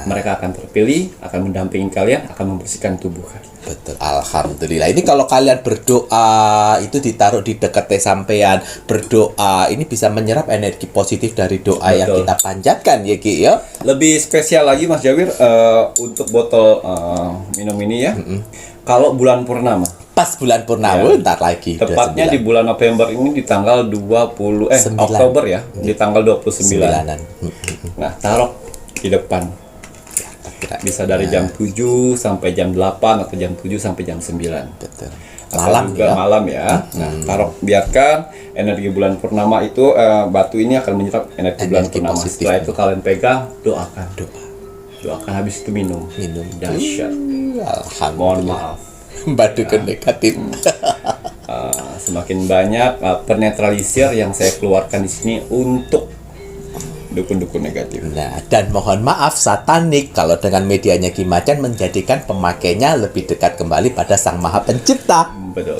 Mereka akan terpilih, akan mendampingi kalian, akan membersihkan tubuh kalian. Betul, alhamdulillah. Ini kalau kalian berdoa itu ditaruh di dekat sampean, berdoa ini bisa menyerap energi positif dari doa yang kita panjatkan ya Ki ya. Lebih spesial lagi Mas Jawir untuk botol minum ini ya. Kalau bulan purnama. Pas bulan purnama ntar lagi. Tepatnya di bulan November ini di tanggal 9. Oktober ya, di tanggal 29. 9-an. Nah, taruh di depan. Bisa dari jam 7 sampai jam 8 atau jam 7 sampai jam 9. Betul. Malam juga ya. Malam ya. Nah, taruh, biarkan energi bulan purnama itu batu ini akan menyerap energi bulan purnama. Setelah itu kalian pegang, doakan. Doakan, habis itu minum. Dahsyat. Alhamdulillah. Mohon maaf. Batu negatif. Semakin banyak penetralisir yang saya keluarkan di sini untuk dukun-dukun negatif. Nah, dan mohon maaf satanik kalau dengan medianya Kimacan menjadikan pemakainya lebih dekat kembali pada Sang Maha Pencipta. Betul.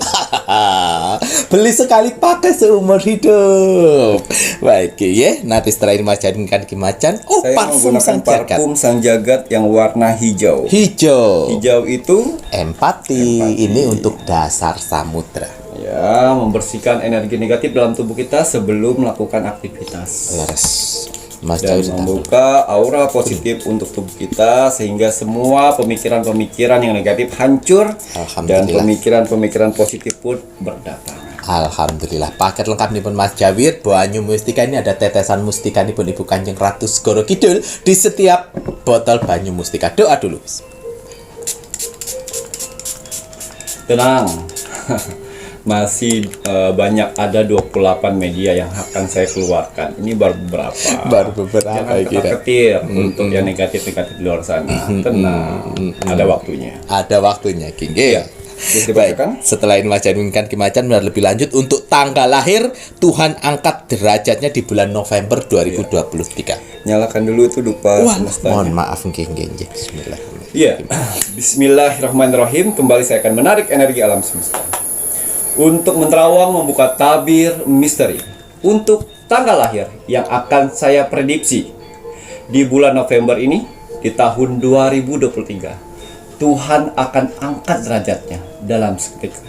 Beli sekali pakai seumur hidup. Baik ya, nanti setelah ini Mas jadikan Kimacan. Saya parfum Sang Jagat. Parfum Sang Jagat yang warna hijau. Hijau itu empati. Ini untuk dasar samudra. Ya, membersihkan energi negatif dalam tubuh kita sebelum melakukan aktivitas. Yes. Mas Dan membuka aura positif untuk tubuh kita sehingga semua pemikiran-pemikiran yang negatif hancur dan pemikiran-pemikiran positif pun berdatangan. Alhamdulillah. Paket lengkap nih pun Mas Jawir. Banyu mustika ini ada tetesan mustika nih pun Ibu Kanjeng Ratu Segoro Kidul di setiap botol banyu mustika. Doa dulu. Tenang. Masih banyak, ada 28 media yang akan saya keluarkan. Ini baru beberapa. Jangan ketar-ketir untuk yang negatif-negatif di luar sana. Tenang, ada waktunya. Ada waktunya, King. Ya. Baik, setelah ini Mas jadikan Kimacan lebih lanjut untuk tanggal lahir Tuhan angkat derajatnya di bulan November 2023. Nyalakan dulu itu dupa semestanya. Mohon maaf, King. Bismillahirrahmanirrahim. Iya. Bismillahirrahmanirrahim. Kembali saya akan menarik energi alam semesta untuk menerawang membuka tabir misteri untuk tanggal lahir yang akan saya prediksi di bulan November ini di tahun 2023. Tuhan akan angkat derajatnya dalam seketika.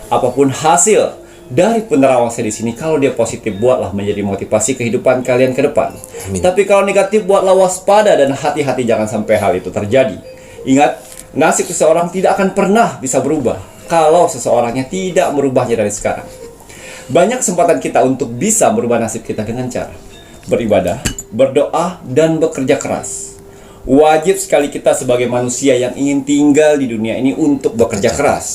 Apapun hasil dari penerawang saya di sini, kalau dia positif buatlah menjadi motivasi kehidupan kalian ke depan. Amin. Tapi kalau negatif buatlah waspada dan hati-hati jangan sampai hal itu terjadi. Ingat, nasib seseorang tidak akan pernah bisa berubah kalau seseorangnya tidak merubahnya dari sekarang. Banyak kesempatan kita untuk bisa merubah nasib kita dengan cara beribadah, berdoa, dan bekerja keras. Wajib sekali kita sebagai manusia yang ingin tinggal di dunia ini untuk bekerja keras.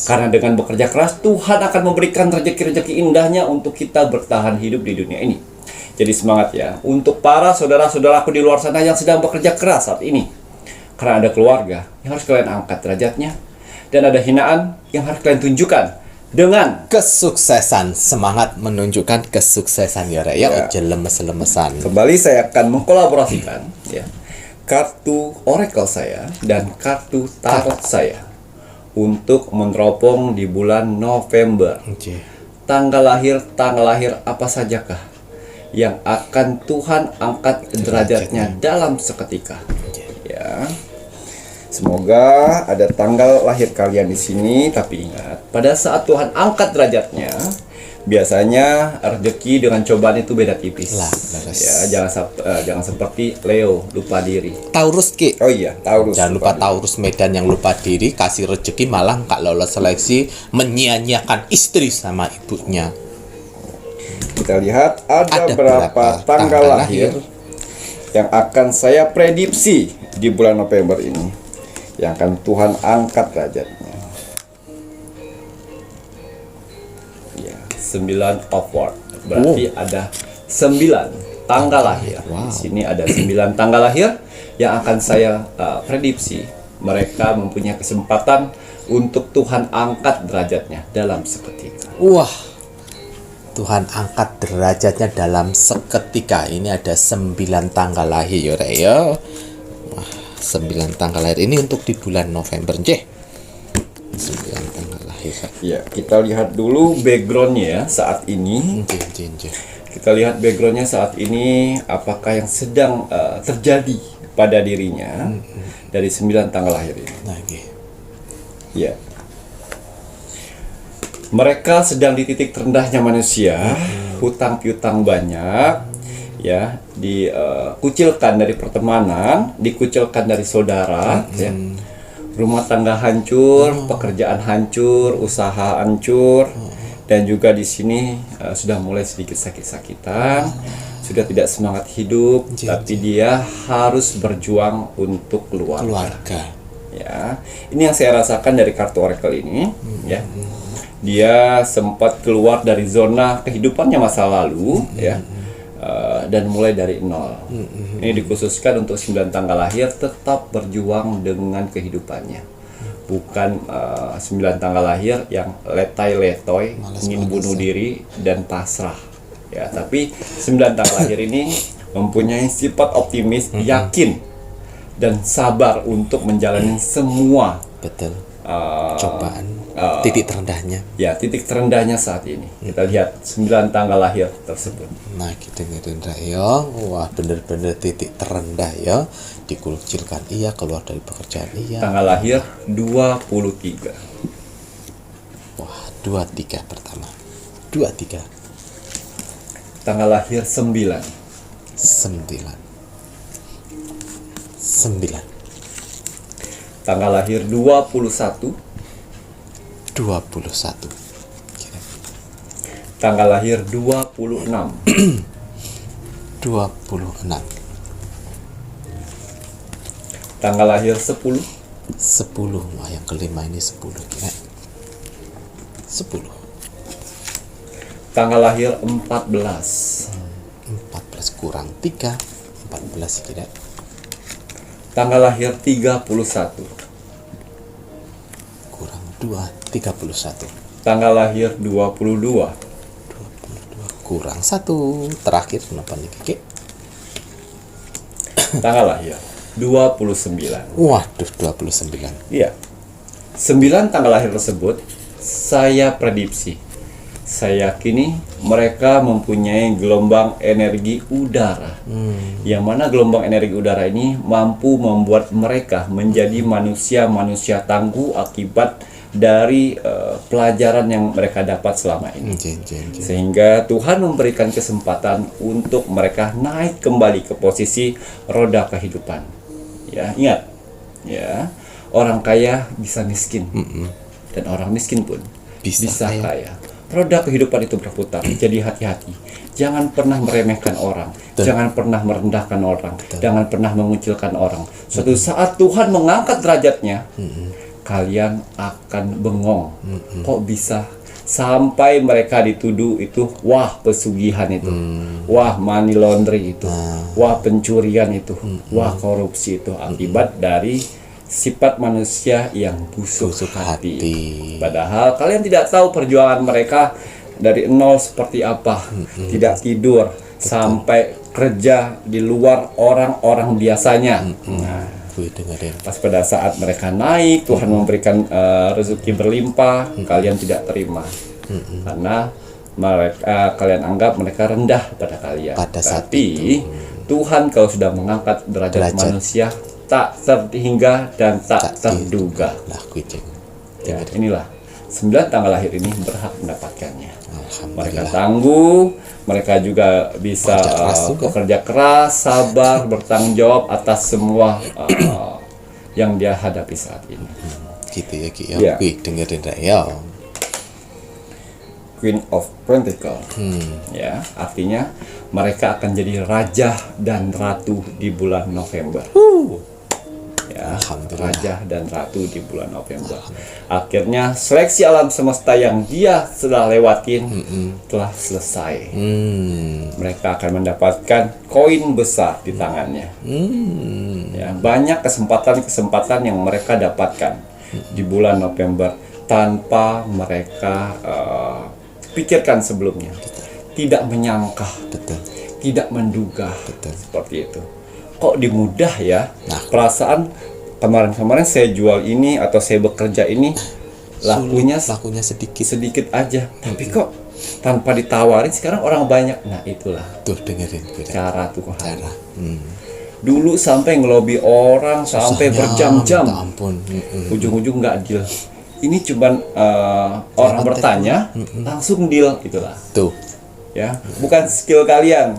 Karena dengan bekerja keras, Tuhan akan memberikan rezeki-rezeki indahnya untuk kita bertahan hidup di dunia ini. Jadi semangat ya, untuk para saudara-saudaraku di luar sana yang sedang bekerja keras saat ini. Karena ada keluarga yang harus kalian angkat derajatnya, dan ada hinaan yang harus kalian tunjukkan dengan kesuksesan. Semangat menunjukkan kesuksesan ya, ya. Lemes-lemesan. Kembali saya akan mengkolaborasikan ya, kartu oracle saya dan kartu tarot saya untuk meneropong di bulan November. Tanggal lahir apa sajakah yang akan Tuhan angkat derajatnya dalam seketika? Ya, ya. Semoga ada tanggal lahir kalian di sini, tapi ingat, pada saat Tuhan angkat derajatnya, biasanya rezeki dengan cobaan itu beda tipis. Lah, beres. Ya, jangan seperti Leo lupa diri. Taurus Ki. Oh iya, Taurus. Jangan lupa Taurus Medan yang lupa diri, kasih rezeki malah nggak lolos seleksi, menyia-nyiakan istri sama ibunya. Kita lihat ada berapa berapa tanggal lahir yang akan saya prediksi di bulan November ini, yang akan Tuhan angkat derajatnya. Ya, 9 upward. Berarti ada 9 tanggal lahir. Di sini ada 9 tanggal lahir yang akan saya prediksi. Mereka mempunyai kesempatan untuk Tuhan angkat derajatnya dalam seketika. Wah, Tuhan angkat derajatnya dalam seketika. Ini ada 9 tanggal lahir ya. Wah, 9 tanggal lahir ini untuk di bulan November, nggih. 9 tanggal lahir. Ya, kita lihat dulu backgroundnya ya saat ini. Nggih. Kita lihat backgroundnya saat ini, apakah yang sedang terjadi pada dirinya dari 9 tanggal lahir ini. Nah, nggih. Ya. Mereka sedang di titik terendahnya manusia, hutang piutang banyak, ya, dikucilkan dari pertemanan, dikucilkan dari saudara, ya. Rumah tangga hancur, pekerjaan hancur, usaha hancur, dan juga di sini sudah mulai sedikit sakit-sakitan, sudah tidak semangat hidup, tapi dia harus berjuang untuk keluarga. Ya, ini yang saya rasakan dari kartu oracle ini, ya. Dia sempat keluar dari zona kehidupannya masa lalu, ya, dan mulai dari nol. Ini dikhususkan untuk 9 tanggal lahir tetap berjuang dengan kehidupannya. Bukan 9 tanggal lahir yang letai-letoy, ingin bunuh diri dan pasrah. Ya, tapi 9 tanggal lahir ini mempunyai sifat optimis, yakin dan sabar untuk menjalani semua cobaan, titik terendahnya. Ya, titik terendahnya saat ini. Kita lihat 9 tanggal lahir tersebut. Nah, kita dengerin ya. Wah, bener-bener titik terendah ya. Dikucilkan iya, keluar dari pekerjaan iya. Tanggal lahir 23. Wah, 23 pertama. 23. Tanggal lahir 9. 9. Tanggal lahir 21. 21. Tanggal lahir 26. 26. Tanggal lahir 10. 10. Wah, yang kelima ini 10 kira. 10. Tanggal lahir 14. 14 kurang 3. 14 kira. Tanggal lahir 31. Kurang 2. 31. Tanggal lahir 22. 22 kurang 1. Terakhir kenapa nih Kiki? Tanggal lahir 29. Waduh, 29. Iya. 9 tanggal lahir tersebut saya prediksi. Saya yakini mereka mempunyai gelombang energi udara. Yang mana gelombang energi udara ini mampu membuat mereka menjadi manusia-manusia tangguh akibat dari pelajaran yang mereka dapat selama ini. Sehingga Tuhan memberikan kesempatan untuk mereka naik kembali ke posisi roda kehidupan. Ya, ingat. Ya, orang kaya bisa miskin. Dan orang miskin pun bisa kaya. Roda kehidupan itu berputar. Jadi hati-hati. Jangan pernah meremehkan orang. Jangan pernah merendahkan orang. Jangan pernah mengucilkan orang. Suatu saat Tuhan mengangkat derajatnya, kalian akan bengong. Kok bisa? Sampai mereka dituduh itu, wah pesugihan itu, wah money laundry itu, wah pencurian itu, wah korupsi itu, akibat dari sifat manusia yang busuk hati. Padahal kalian tidak tahu perjuangan mereka dari nol seperti apa. Tidak tidur sampai kerja di luar orang-orang biasanya. Nah, pas pada saat mereka naik, Tuhan memberikan rezeki berlimpah, kalian tidak terima. Karena mereka, kalian anggap mereka rendah pada kalian. Pada saat Tapi Tuhan kalau sudah mengangkat derajat manusia, tak terhingga dan tak terduga. Lah kucing. Ya, inilah 9 tanggal lahir ini berhak mendapatkannya. Mereka Alhamdulillah. tangguh, mereka juga bisa Bekerja keras juga. bekerja keras, sabar, bertanggung jawab atas semua yang dia hadapi saat ini. Gitu ya Ki ya. Ya. Wih, dengerin dah ya. Queen of Pentacle, ya, artinya mereka akan jadi raja dan ratu di bulan November. Ya, Alhamdulillah. raja dan ratu di bulan November. Akhirnya seleksi alam semesta yang dia sudah lewatin telah selesai. Mereka akan mendapatkan koin besar di tangannya. Ya, banyak kesempatan yang mereka dapatkan di bulan November tanpa mereka pikirkan sebelumnya, tidak menyangka, Betul. tidak menduga, Betul. seperti itu. Kok dimudah ya? Nah. Perasaan kemarin-kemarin saya jual ini atau saya bekerja ini lakunya Lakunya sedikit. sedikit aja, tapi kok tanpa ditawarin sekarang orang banyak. Nah, itulah Tuh dengerin Ki. cara Tuhan. Cara. Dulu sampai ngelobi orang sampai Susahnya, berjam-jam, minta ampun. ujung-ujung nggak deal. Ini cuman orang bertanya langsung deal, itulah Tuh. ya, bukan skill kalian,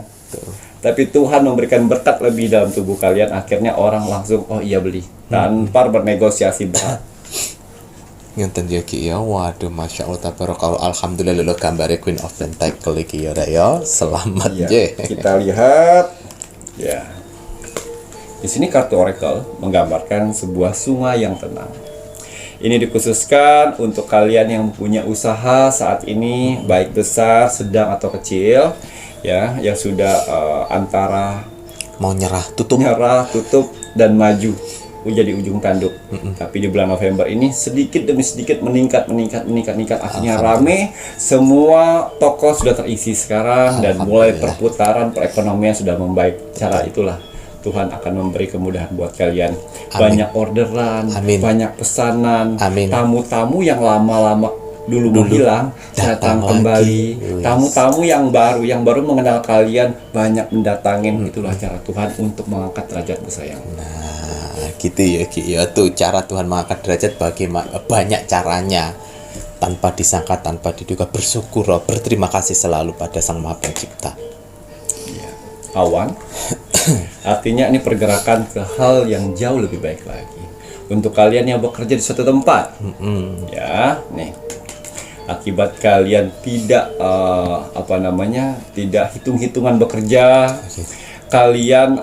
tapi Tuhan memberikan berkat lebih dalam tubuh kalian, akhirnya orang langsung oh iya beli tanpa bernegosiasi berat. Ngenten ya Ki ya. Waduh, Masya Allah tabarakallah. Alhamdulillah lo gambarnya Queen of Pentacle Ki ya. Selamat Ya, je. kita lihat ya. Di sini kartu oracle menggambarkan sebuah sungai yang tenang. Ini dikhususkan untuk kalian yang punya usaha saat ini, baik besar, sedang atau kecil, ya, yang sudah antara Mau nyerah, tutup. nyerah, tutup, dan maju jadi ujung tanduk. Tapi di bulan November ini sedikit demi sedikit meningkat, akhirnya rame, semua toko sudah terisi sekarang dan mulai perputaran perekonomian sudah membaik. Cara itulah Tuhan akan memberi kemudahan buat kalian. Banyak orderan, Amin. banyak pesanan, Amin. tamu-tamu yang lama-lama dulu menghilang datang datang kembali. lagi. Tamu-tamu yang baru mengenal kalian banyak mendatangin. Itulah cara Tuhan untuk mengangkat derajat sayang. Nah, gitu ya Ki ya. Tuh cara Tuhan mengangkat derajat bagaimana, banyak caranya. Tanpa disangka, tanpa diduga, bersyukur, berterima kasih selalu pada Sang Maha Pencipta. Awan artinya ini pergerakan ke hal yang jauh lebih baik lagi untuk kalian yang bekerja di suatu tempat. Ya, nih, akibat kalian tidak tidak hitung-hitungan bekerja, kalian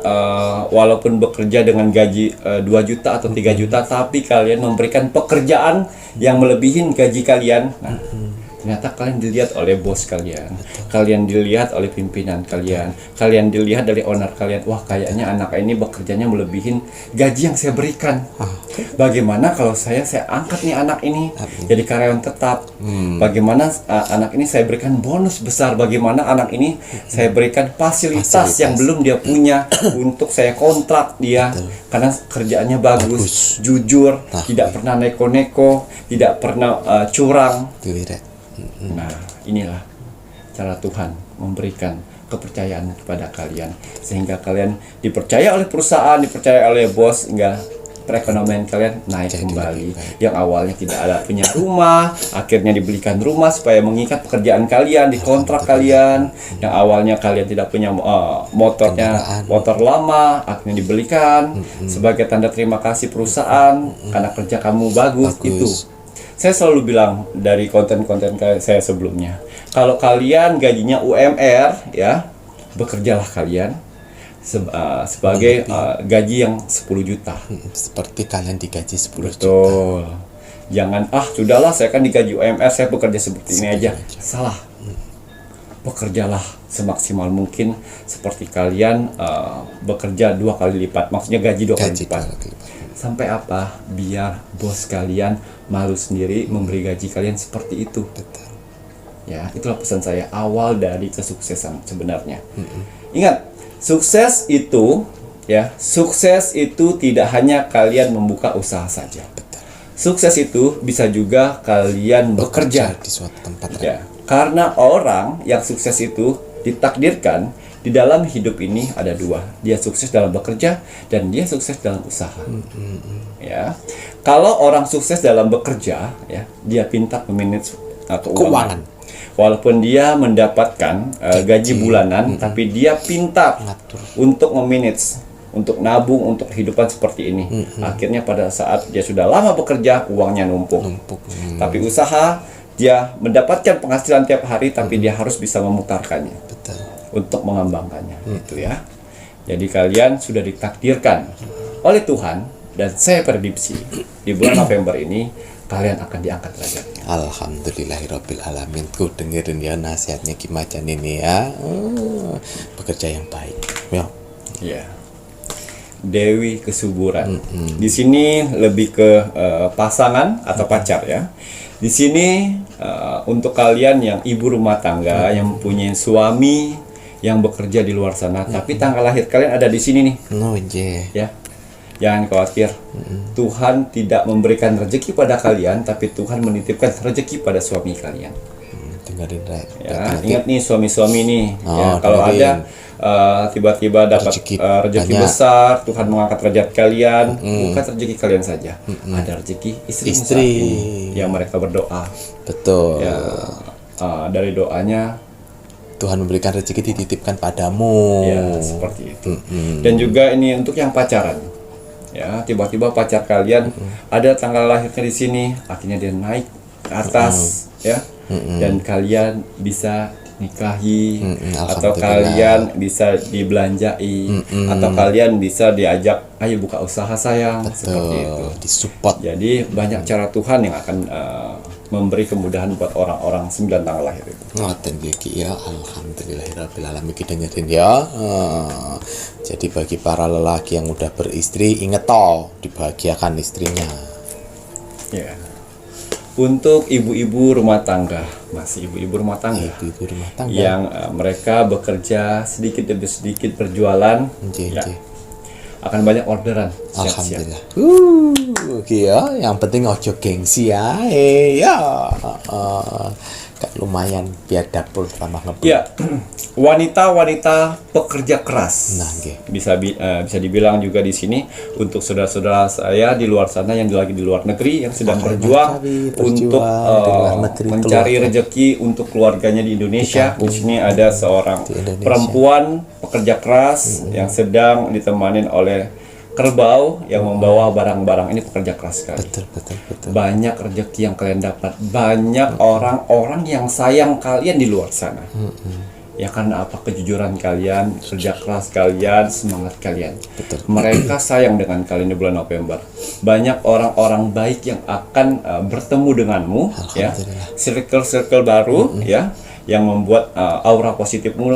walaupun bekerja dengan gaji 2 juta atau 3 juta, tapi kalian memberikan pekerjaan yang melebihi gaji kalian. Nah, ternyata kalian dilihat oleh bos kalian, kalian dilihat oleh pimpinan kalian, kalian dilihat dari owner kalian. Wah, kayaknya anak ini bekerjanya melebihin gaji yang saya berikan. Bagaimana kalau saya angkat nih anak ini jadi karyawan tetap? Bagaimana anak ini saya berikan bonus besar? Bagaimana anak ini saya berikan fasilitas yang belum dia punya untuk saya kontrak dia? Karena kerjaannya bagus, jujur, tidak pernah neko-neko, tidak pernah curang. Nah, inilah cara Tuhan memberikan kepercayaan kepada kalian, sehingga kalian dipercaya oleh perusahaan, dipercaya oleh bos, hingga perekonomian kalian naik kembali. Yang awalnya tidak ada punya rumah, akhirnya dibelikan rumah supaya mengikat pekerjaan kalian, dikontrak kalian. Yang awalnya kalian tidak punya motor lama, akhirnya dibelikan sebagai tanda terima kasih perusahaan karena kerja kamu bagus. Itu saya selalu bilang dari konten-konten saya sebelumnya, kalau kalian gajinya UMR, ya, bekerjalah kalian sebagai gaji yang 10 juta. Seperti kalian digaji 10 juta. Betul. Jangan sudahlah saya kan digaji UMR, saya bekerja seperti ini aja. Salah. Bekerjalah semaksimal mungkin seperti kalian bekerja 2 kali lipat. Maksudnya gaji 2 kali lipat. Sampai apa? Biar bos kalian malu sendiri memberi gaji kalian seperti itu. Betul. Ya, itulah pesan saya awal dari kesuksesan sebenarnya. Ingat, sukses itu tidak hanya kalian membuka usaha saja. Betul. Sukses itu bisa juga kalian bekerja di suatu tempat. ya. Karena orang yang sukses itu ditakdirkan Di dalam hidup ini ada dua, dia sukses dalam bekerja dan dia sukses dalam usaha. Ya, kalau orang sukses dalam bekerja, ya, dia pintar memanage keuangan. Walaupun dia mendapatkan gaji bulanan, tapi dia pintar untuk memanage, untuk nabung, untuk kehidupan seperti ini. Akhirnya pada saat dia sudah lama bekerja, uangnya numpuk. Tapi usaha, dia mendapatkan penghasilan tiap hari, tapi dia harus bisa memutarkannya. Betul. Untuk mengembangkannya, gitu ya. Jadi kalian sudah ditakdirkan oleh Tuhan, dan saya prediksi di bulan November ini kalian akan diangkat derajatnya. Alhamdulillahirabbil alamin. Ku dengerin ya nasihatnya Ki Macan ini ya. Bekerja yang baik. Ya. Ya. Dewi kesuburan. Di sini lebih ke pasangan atau pacar ya. Di sini untuk kalian yang ibu rumah tangga yang mempunyai suami yang bekerja di luar sana, tapi tanggal lahir kalian ada di sini nih. Ya. Jangan khawatir. Tuhan tidak memberikan rezeki pada kalian, tapi Tuhan menitipkan rezeki pada suami kalian. Dengerin ya, ingat nih suami-suami nih. Ya, kalau ada tiba-tiba dapat rezeki besar, Tuhan mengangkat derajat kalian, bukan rezeki kalian saja, ada rezeki istri yang mereka berdoa. Betul. Ya, dari doanya Tuhan memberikan rezeki dititipkan padamu. Ya, seperti itu. Dan juga ini untuk yang pacaran. Ya, tiba-tiba pacar kalian ada tanggal lahirnya di sini, akhirnya dia naik ke atas, ya. Dan kalian bisa nikahi, atau kalian bisa dibelanjai, atau kalian bisa diajak, ayo buka usaha sayang. Betul. Seperti itu. Disupport. Jadi banyak cara Tuhan yang akan memberi kemudahan buat orang-orang 9 tanggal lahir itu. Ngoten iki ya, alhamdulillahirabbil alamin dengerin ya. Jadi bagi para lelaki yang udah beristri, inget toh dibahagiakan istrinya. Ya. Untuk ibu-ibu rumah tangga, masih ibu-ibu rumah tangga, yang mereka bekerja sedikit demi sedikit berjualan, akan banyak orderan. Alhamdulillah. Ya, yang penting ojo gengsi ya. Lumayan biar dapur tambah ngebul. Ya, wanita-wanita pekerja keras. Nah, bisa dibilang juga di sini untuk saudara-saudara saya di luar sana yang lagi di luar negeri yang sedang berjuang untuk mencari rezeki untuk keluarganya di Indonesia. Di sini ada seorang perempuan pekerja keras yang sedang ditemani oleh kerbau yang membawa barang-barang. Ini pekerja keras sekali. Betul. Banyak rezeki yang kalian dapat. Banyak orang-orang yang sayang kalian di luar sana. Ya karena apa? Kejujuran kalian, kerja keras kalian, semangat kalian. Mereka sayang dengan kalian di bulan November. Banyak orang-orang baik yang akan bertemu denganmu, ya. Circle-circle baru, ya, yang membuat aura positifmu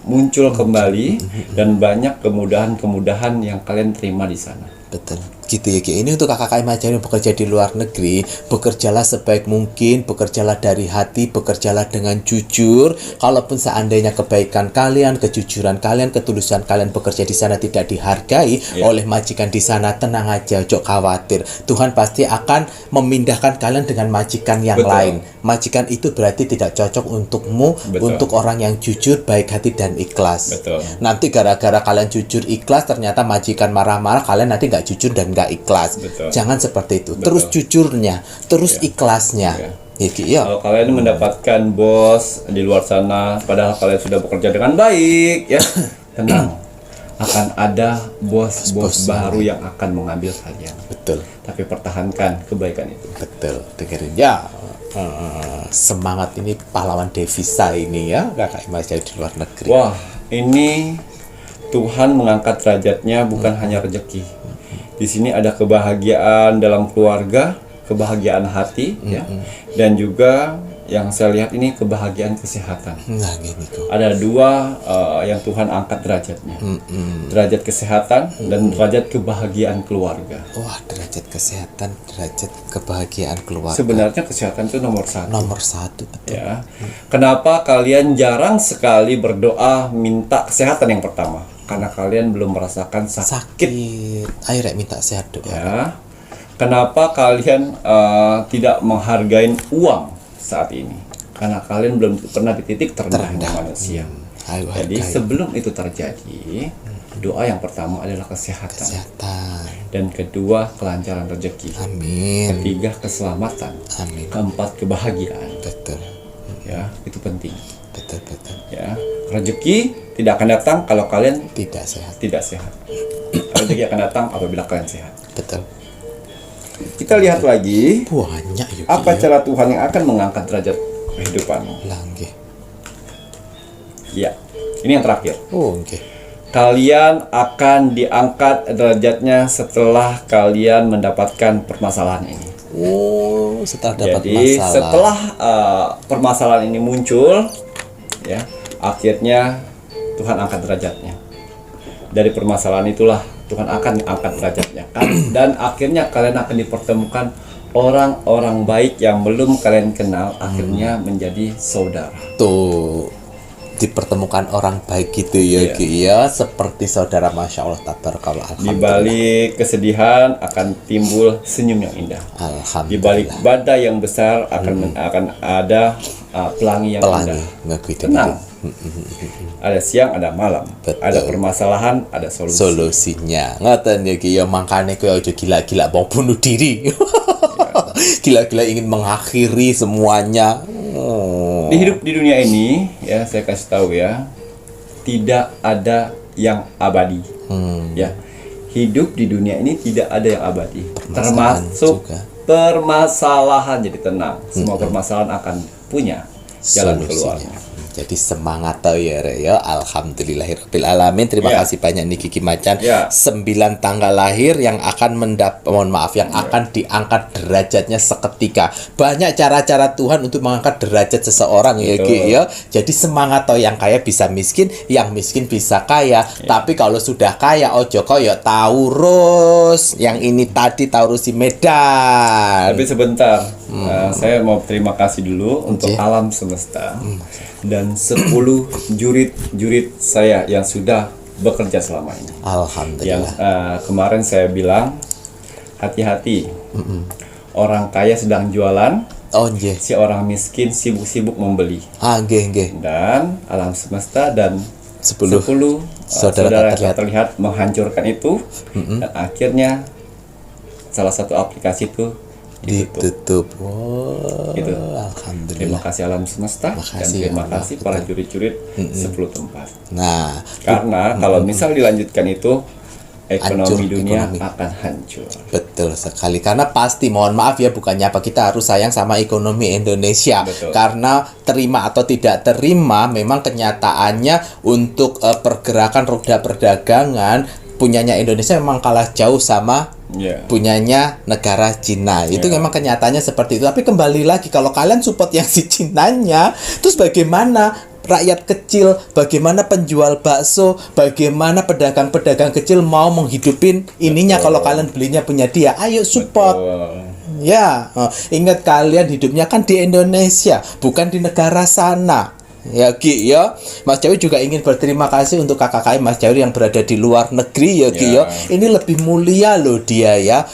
muncul kembali, dan banyak kemudahan-kemudahan yang kalian terima di sana. Betul. Gitu ya, ini untuk kakak-kakak Macan yang bekerja di luar negeri, bekerjalah sebaik mungkin, bekerjalah dari hati, bekerjalah dengan jujur. Kalaupun seandainya kebaikan kalian, kejujuran kalian, ketulusan kalian bekerja di sana tidak dihargai oleh majikan di sana, tenang aja, jangan khawatir. Tuhan pasti akan memindahkan kalian dengan majikan yang lain. Majikan itu berarti tidak cocok untukmu, untuk orang yang jujur, baik hati dan ikhlas. Nanti gara-gara kalian jujur ikhlas, ternyata majikan marah-marah, kalian nanti nggak jujur dan nggak ikhlas. Jangan seperti itu. Terus jujurnya, terus ikhlasnya. Kalau kalian mendapatkan bos di luar sana, padahal kalian sudah bekerja dengan baik, ya, tenang. Akan ada bos-bos baru yang akan mengambil kalian. Tapi pertahankan kebaikan itu. Dengerin ya. Semangat ini pahlawan devisa ini ya, kakak Mas di luar negeri. Wah, ini Tuhan mengangkat derajatnya bukan hanya rezeki. Di sini ada kebahagiaan dalam keluarga, kebahagiaan hati, ya, dan juga yang saya lihat ini kebahagiaan kesehatan. Ada dua yang Tuhan angkat derajatnya, derajat kesehatan dan derajat kebahagiaan keluarga. Wah, derajat kesehatan, derajat kebahagiaan keluarga. Sebenarnya kesehatan itu nomor satu. Nomor satu, betul. Ya. Kenapa kalian jarang sekali berdoa minta kesehatan yang pertama? Karena kalian belum merasakan sakit. Ayo rek minta sehat doa. Ya. Kenapa kalian tidak menghargai uang saat ini? Karena kalian belum pernah di titik terendah manusia. Jadi sebelum itu terjadi, doa yang pertama adalah kesehatan. Dan kedua, kelancaran rezeki. Amin. Ketiga, keselamatan. Amin. Keempat, kebahagiaan. Betul. Ya, itu penting. Betul. Ya, rezeki tidak akan datang kalau kalian Tidak sehat. tidak sehat. Rezeki akan datang apabila kalian sehat. Betul. Kita lihat lagi Banyak yuk. apa cara Tuhan yang akan mengangkat derajat kehidupanmu. Langge. Ya, ini yang terakhir. Oh, oke. Kalian akan diangkat derajatnya setelah kalian mendapatkan permasalahan ini. Oh, setelah dapat Jadi masalah. setelah permasalahan ini muncul, ya, akhirnya Tuhan angkat derajatnya. Dari permasalahan itulah Tuhan akan angkat derajatnya, kan? Dan akhirnya kalian akan dipertemukan orang-orang baik yang belum kalian kenal, akhirnya menjadi saudara. Tuh, dipertemukan orang baik gitu ya, Iya. Ki, ya, seperti saudara, masya Allah, tabarakallah. Di balik kesedihan akan timbul senyum yang indah. Di balik Alhamdulillah. badai yang besar akan ada pelangi yang Pelangi, indah. ngakui Tenang. Ada siang, ada malam. Betul. Ada permasalahan, ada solusi. Solusinya ngoten ya, Ki, ya, makanya kowe aja gila-gila mau bunuh diri. Gila-gila ingin mengakhiri semuanya. Oh. Di hidup di dunia ini, ya saya kasih tahu ya, tidak ada yang abadi. Ya, hidup di dunia ini tidak ada yang abadi. Permasalahan Termasuk juga. permasalahan. Jadi tenang, semua permasalahan akan punya jalan keluarnya. Jadi semangat tau ya, Re, ya. Alhamdulillahirabbil alamin. Terima Ya. kasih banyak nih Kiki Macan. Ya. 9 tanggal lahir yang akan yang akan diangkat derajatnya seketika. Banyak cara-cara Tuhan untuk mengangkat derajat seseorang ya, Betul. Ki, ya. Jadi semangat tau, yang kaya bisa miskin, yang miskin bisa kaya. Tapi kalau sudah kaya ojo koyo Taurus. Yang ini tadi Taurus di Medan. Tapi sebentar, saya mau terima kasih dulu untuk Oke. alam semesta dan 10 jurid saya yang sudah bekerja selama ini. Yang Alhamdulillah. kemarin saya bilang hati-hati, orang kaya sedang jualan, Oh, nggih. si orang miskin sibuk-sibuk membeli. Ah, nggih. Dan alam semesta dan 10 saudara terlihat. terlihat menghancurkan itu, dan akhirnya salah satu aplikasi itu ditutup. Ditutup. Wow. Gitu. Terima Alhamdulillah. kasih alam semesta dan Makasih ya terima Allah. kasih para jurid-jurid 10 tempat. Nah, Karena kalau misal dilanjutkan itu, ekonomi Hancur dunia ekonomi. akan hancur. betul sekali. Karena pasti, mohon maaf ya, bukannya apa, kita harus sayang sama ekonomi Indonesia. Betul. Karena terima atau tidak terima, memang kenyataannya untuk pergerakan roda perdagangan punyanya Indonesia memang kalah jauh sama Ya. punyanya negara Cina. Itu Ya. memang kenyataannya seperti itu. Tapi kembali lagi, kalau kalian support yang si Cinanya, terus bagaimana rakyat kecil, bagaimana penjual bakso, bagaimana pedagang-pedagang kecil mau menghidupin ininya kalau kalian belinya punya dia? Ayo support. Betul. Ya, ingat kalian hidupnya kan di Indonesia, bukan di negara sana. Ya, Ki, ya. Mas Jawi juga ingin berterima kasih untuk kakak Mas Jawi yang berada di luar negeri, ya, Ki, ya. Ya. Ini lebih mulia loh dia, ya.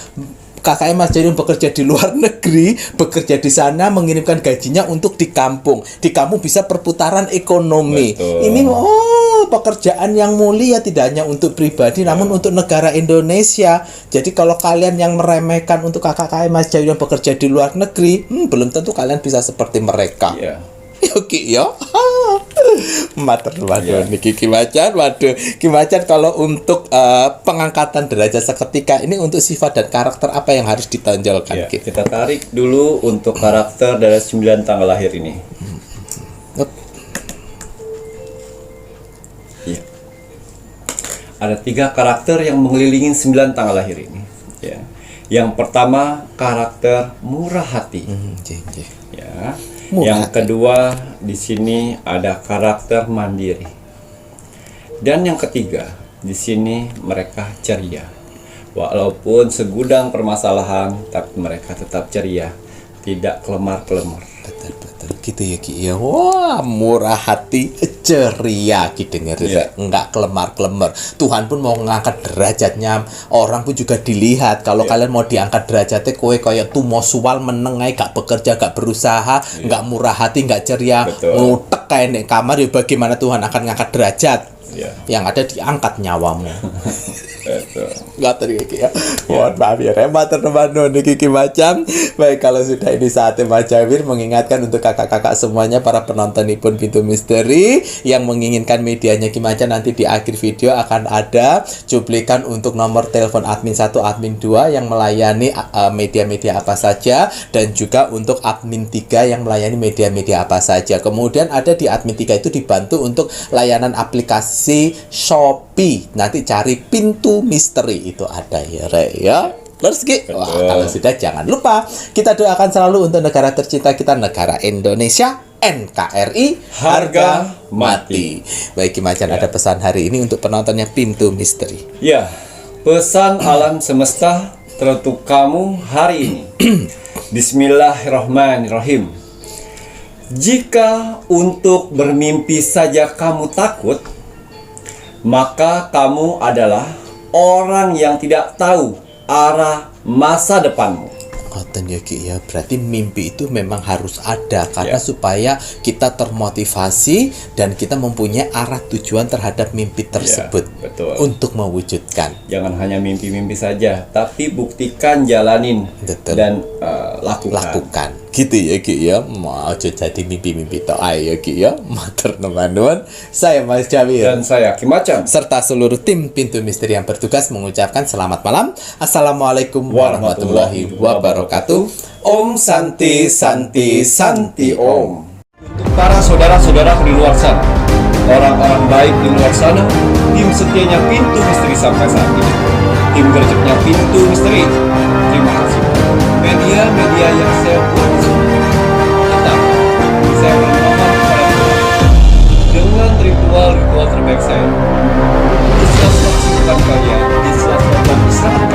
Kakak Mas Jawi yang bekerja di luar negeri, bekerja di sana, mengirimkan gajinya untuk di kampung. Di kampung bisa perputaran ekonomi. Betul. Ini pekerjaan yang mulia, tidak hanya untuk pribadi, namun untuk negara Indonesia. Jadi kalau kalian yang meremehkan untuk kakak Mas Jawi yang bekerja di luar negeri, belum tentu kalian bisa seperti mereka. Ya. Oke, ya. Mater, waduh, Ya. ini Ki Macan, waduh, Ki Macan, kalau untuk pengangkatan derajat seketika ini untuk sifat dan karakter apa yang harus ditonjolkan, Ya, Ki? kita tarik dulu untuk karakter dari 9 tanggal lahir ini. Up. Ya. Ada 3 karakter yang mengelilingi 9 tanggal lahir ini. Ya. Yang pertama, karakter murah hati. Ya. Murah Yang hati. kedua, di sini ada karakter mandiri. Dan yang ketiga, di sini mereka ceria. Walaupun segudang permasalahan, tapi mereka tetap ceria, tidak kelemar-kelemar. Betul gitu ya, Ki, ya. Wah, murah hati, ceria, Ki, denger Iya. enggak kelemar-kelemar. Tuhan pun mau ngangkat derajatnya, orang pun juga dilihat. Kalau Iya. kalian mau diangkat derajatnya, kowe kayak tuh mau sual menengai, gak bekerja, gak berusaha, gak murah hati, gak ceria, Betul. ngutek kayak di kamar, ya bagaimana Tuhan akan ngangkat derajat. Ya. Yang ada diangkat nyawamu. Betul. Ngatur iki ya. Mohon maaf ya, matur nuwun iki macam. Baik, kalau sudah ini saatnya Mas Jawir mengingatkan untuk kakak-kakak semuanya, para penontonipun Pintu Misteri yang menginginkan medianya Ki Macan, nanti di akhir video akan ada cuplikan untuk nomor telepon admin 1, admin 2 yang melayani media-media apa saja, dan juga untuk admin 3 yang melayani media-media apa saja. Kemudian ada di admin 3 itu dibantu untuk layanan aplikasi Shopee. Nanti cari Pintu Misteri itu ada ya, Re, ya. Terus wah, kalau sudah jangan lupa kita doakan selalu untuk negara tercinta kita, negara Indonesia, NKRI, harga mati. Baik Ki Macan, ada pesan hari ini untuk penontonnya Pintu Misteri. Ya, pesan alam semesta teruntuk kamu hari ini. Bismillahirrahmanirrahim. Jika untuk bermimpi saja kamu takut, maka kamu adalah orang yang tidak tahu arah masa depanmu. Ngoten ya Ki ya, berarti mimpi itu memang harus ada karena supaya kita termotivasi dan kita mempunyai arah tujuan terhadap mimpi tersebut, betul. Untuk mewujudkan. Jangan hanya mimpi-mimpi saja, tapi buktikan, jalanin, Betul. dan lakukan. Gitu ya Ki ya, mau jadi mimpi-mimpi tok ae ya Ki ya. Matur nuwun. Saya Mas Jawir Dan saya Ki Macan. serta seluruh tim Pintu Misteri yang bertugas mengucapkan selamat malam. Assalamualaikum warahmatullahi wabarakatuh. Om Santi Santi Santi Om. Untuk para saudara-saudaraku di luar sana, orang-orang baik di luar sana, tim setianya Pintu Misteri sampai saat ini, tim gercepnya Pintu Misteri, terima kasih. Media-media yang saya buat, tetap saya bermohon kepada Tuhan dengan ritual terbaik saya. Di sela-sela kesibukan kalian, di sela-sela waktu istirahat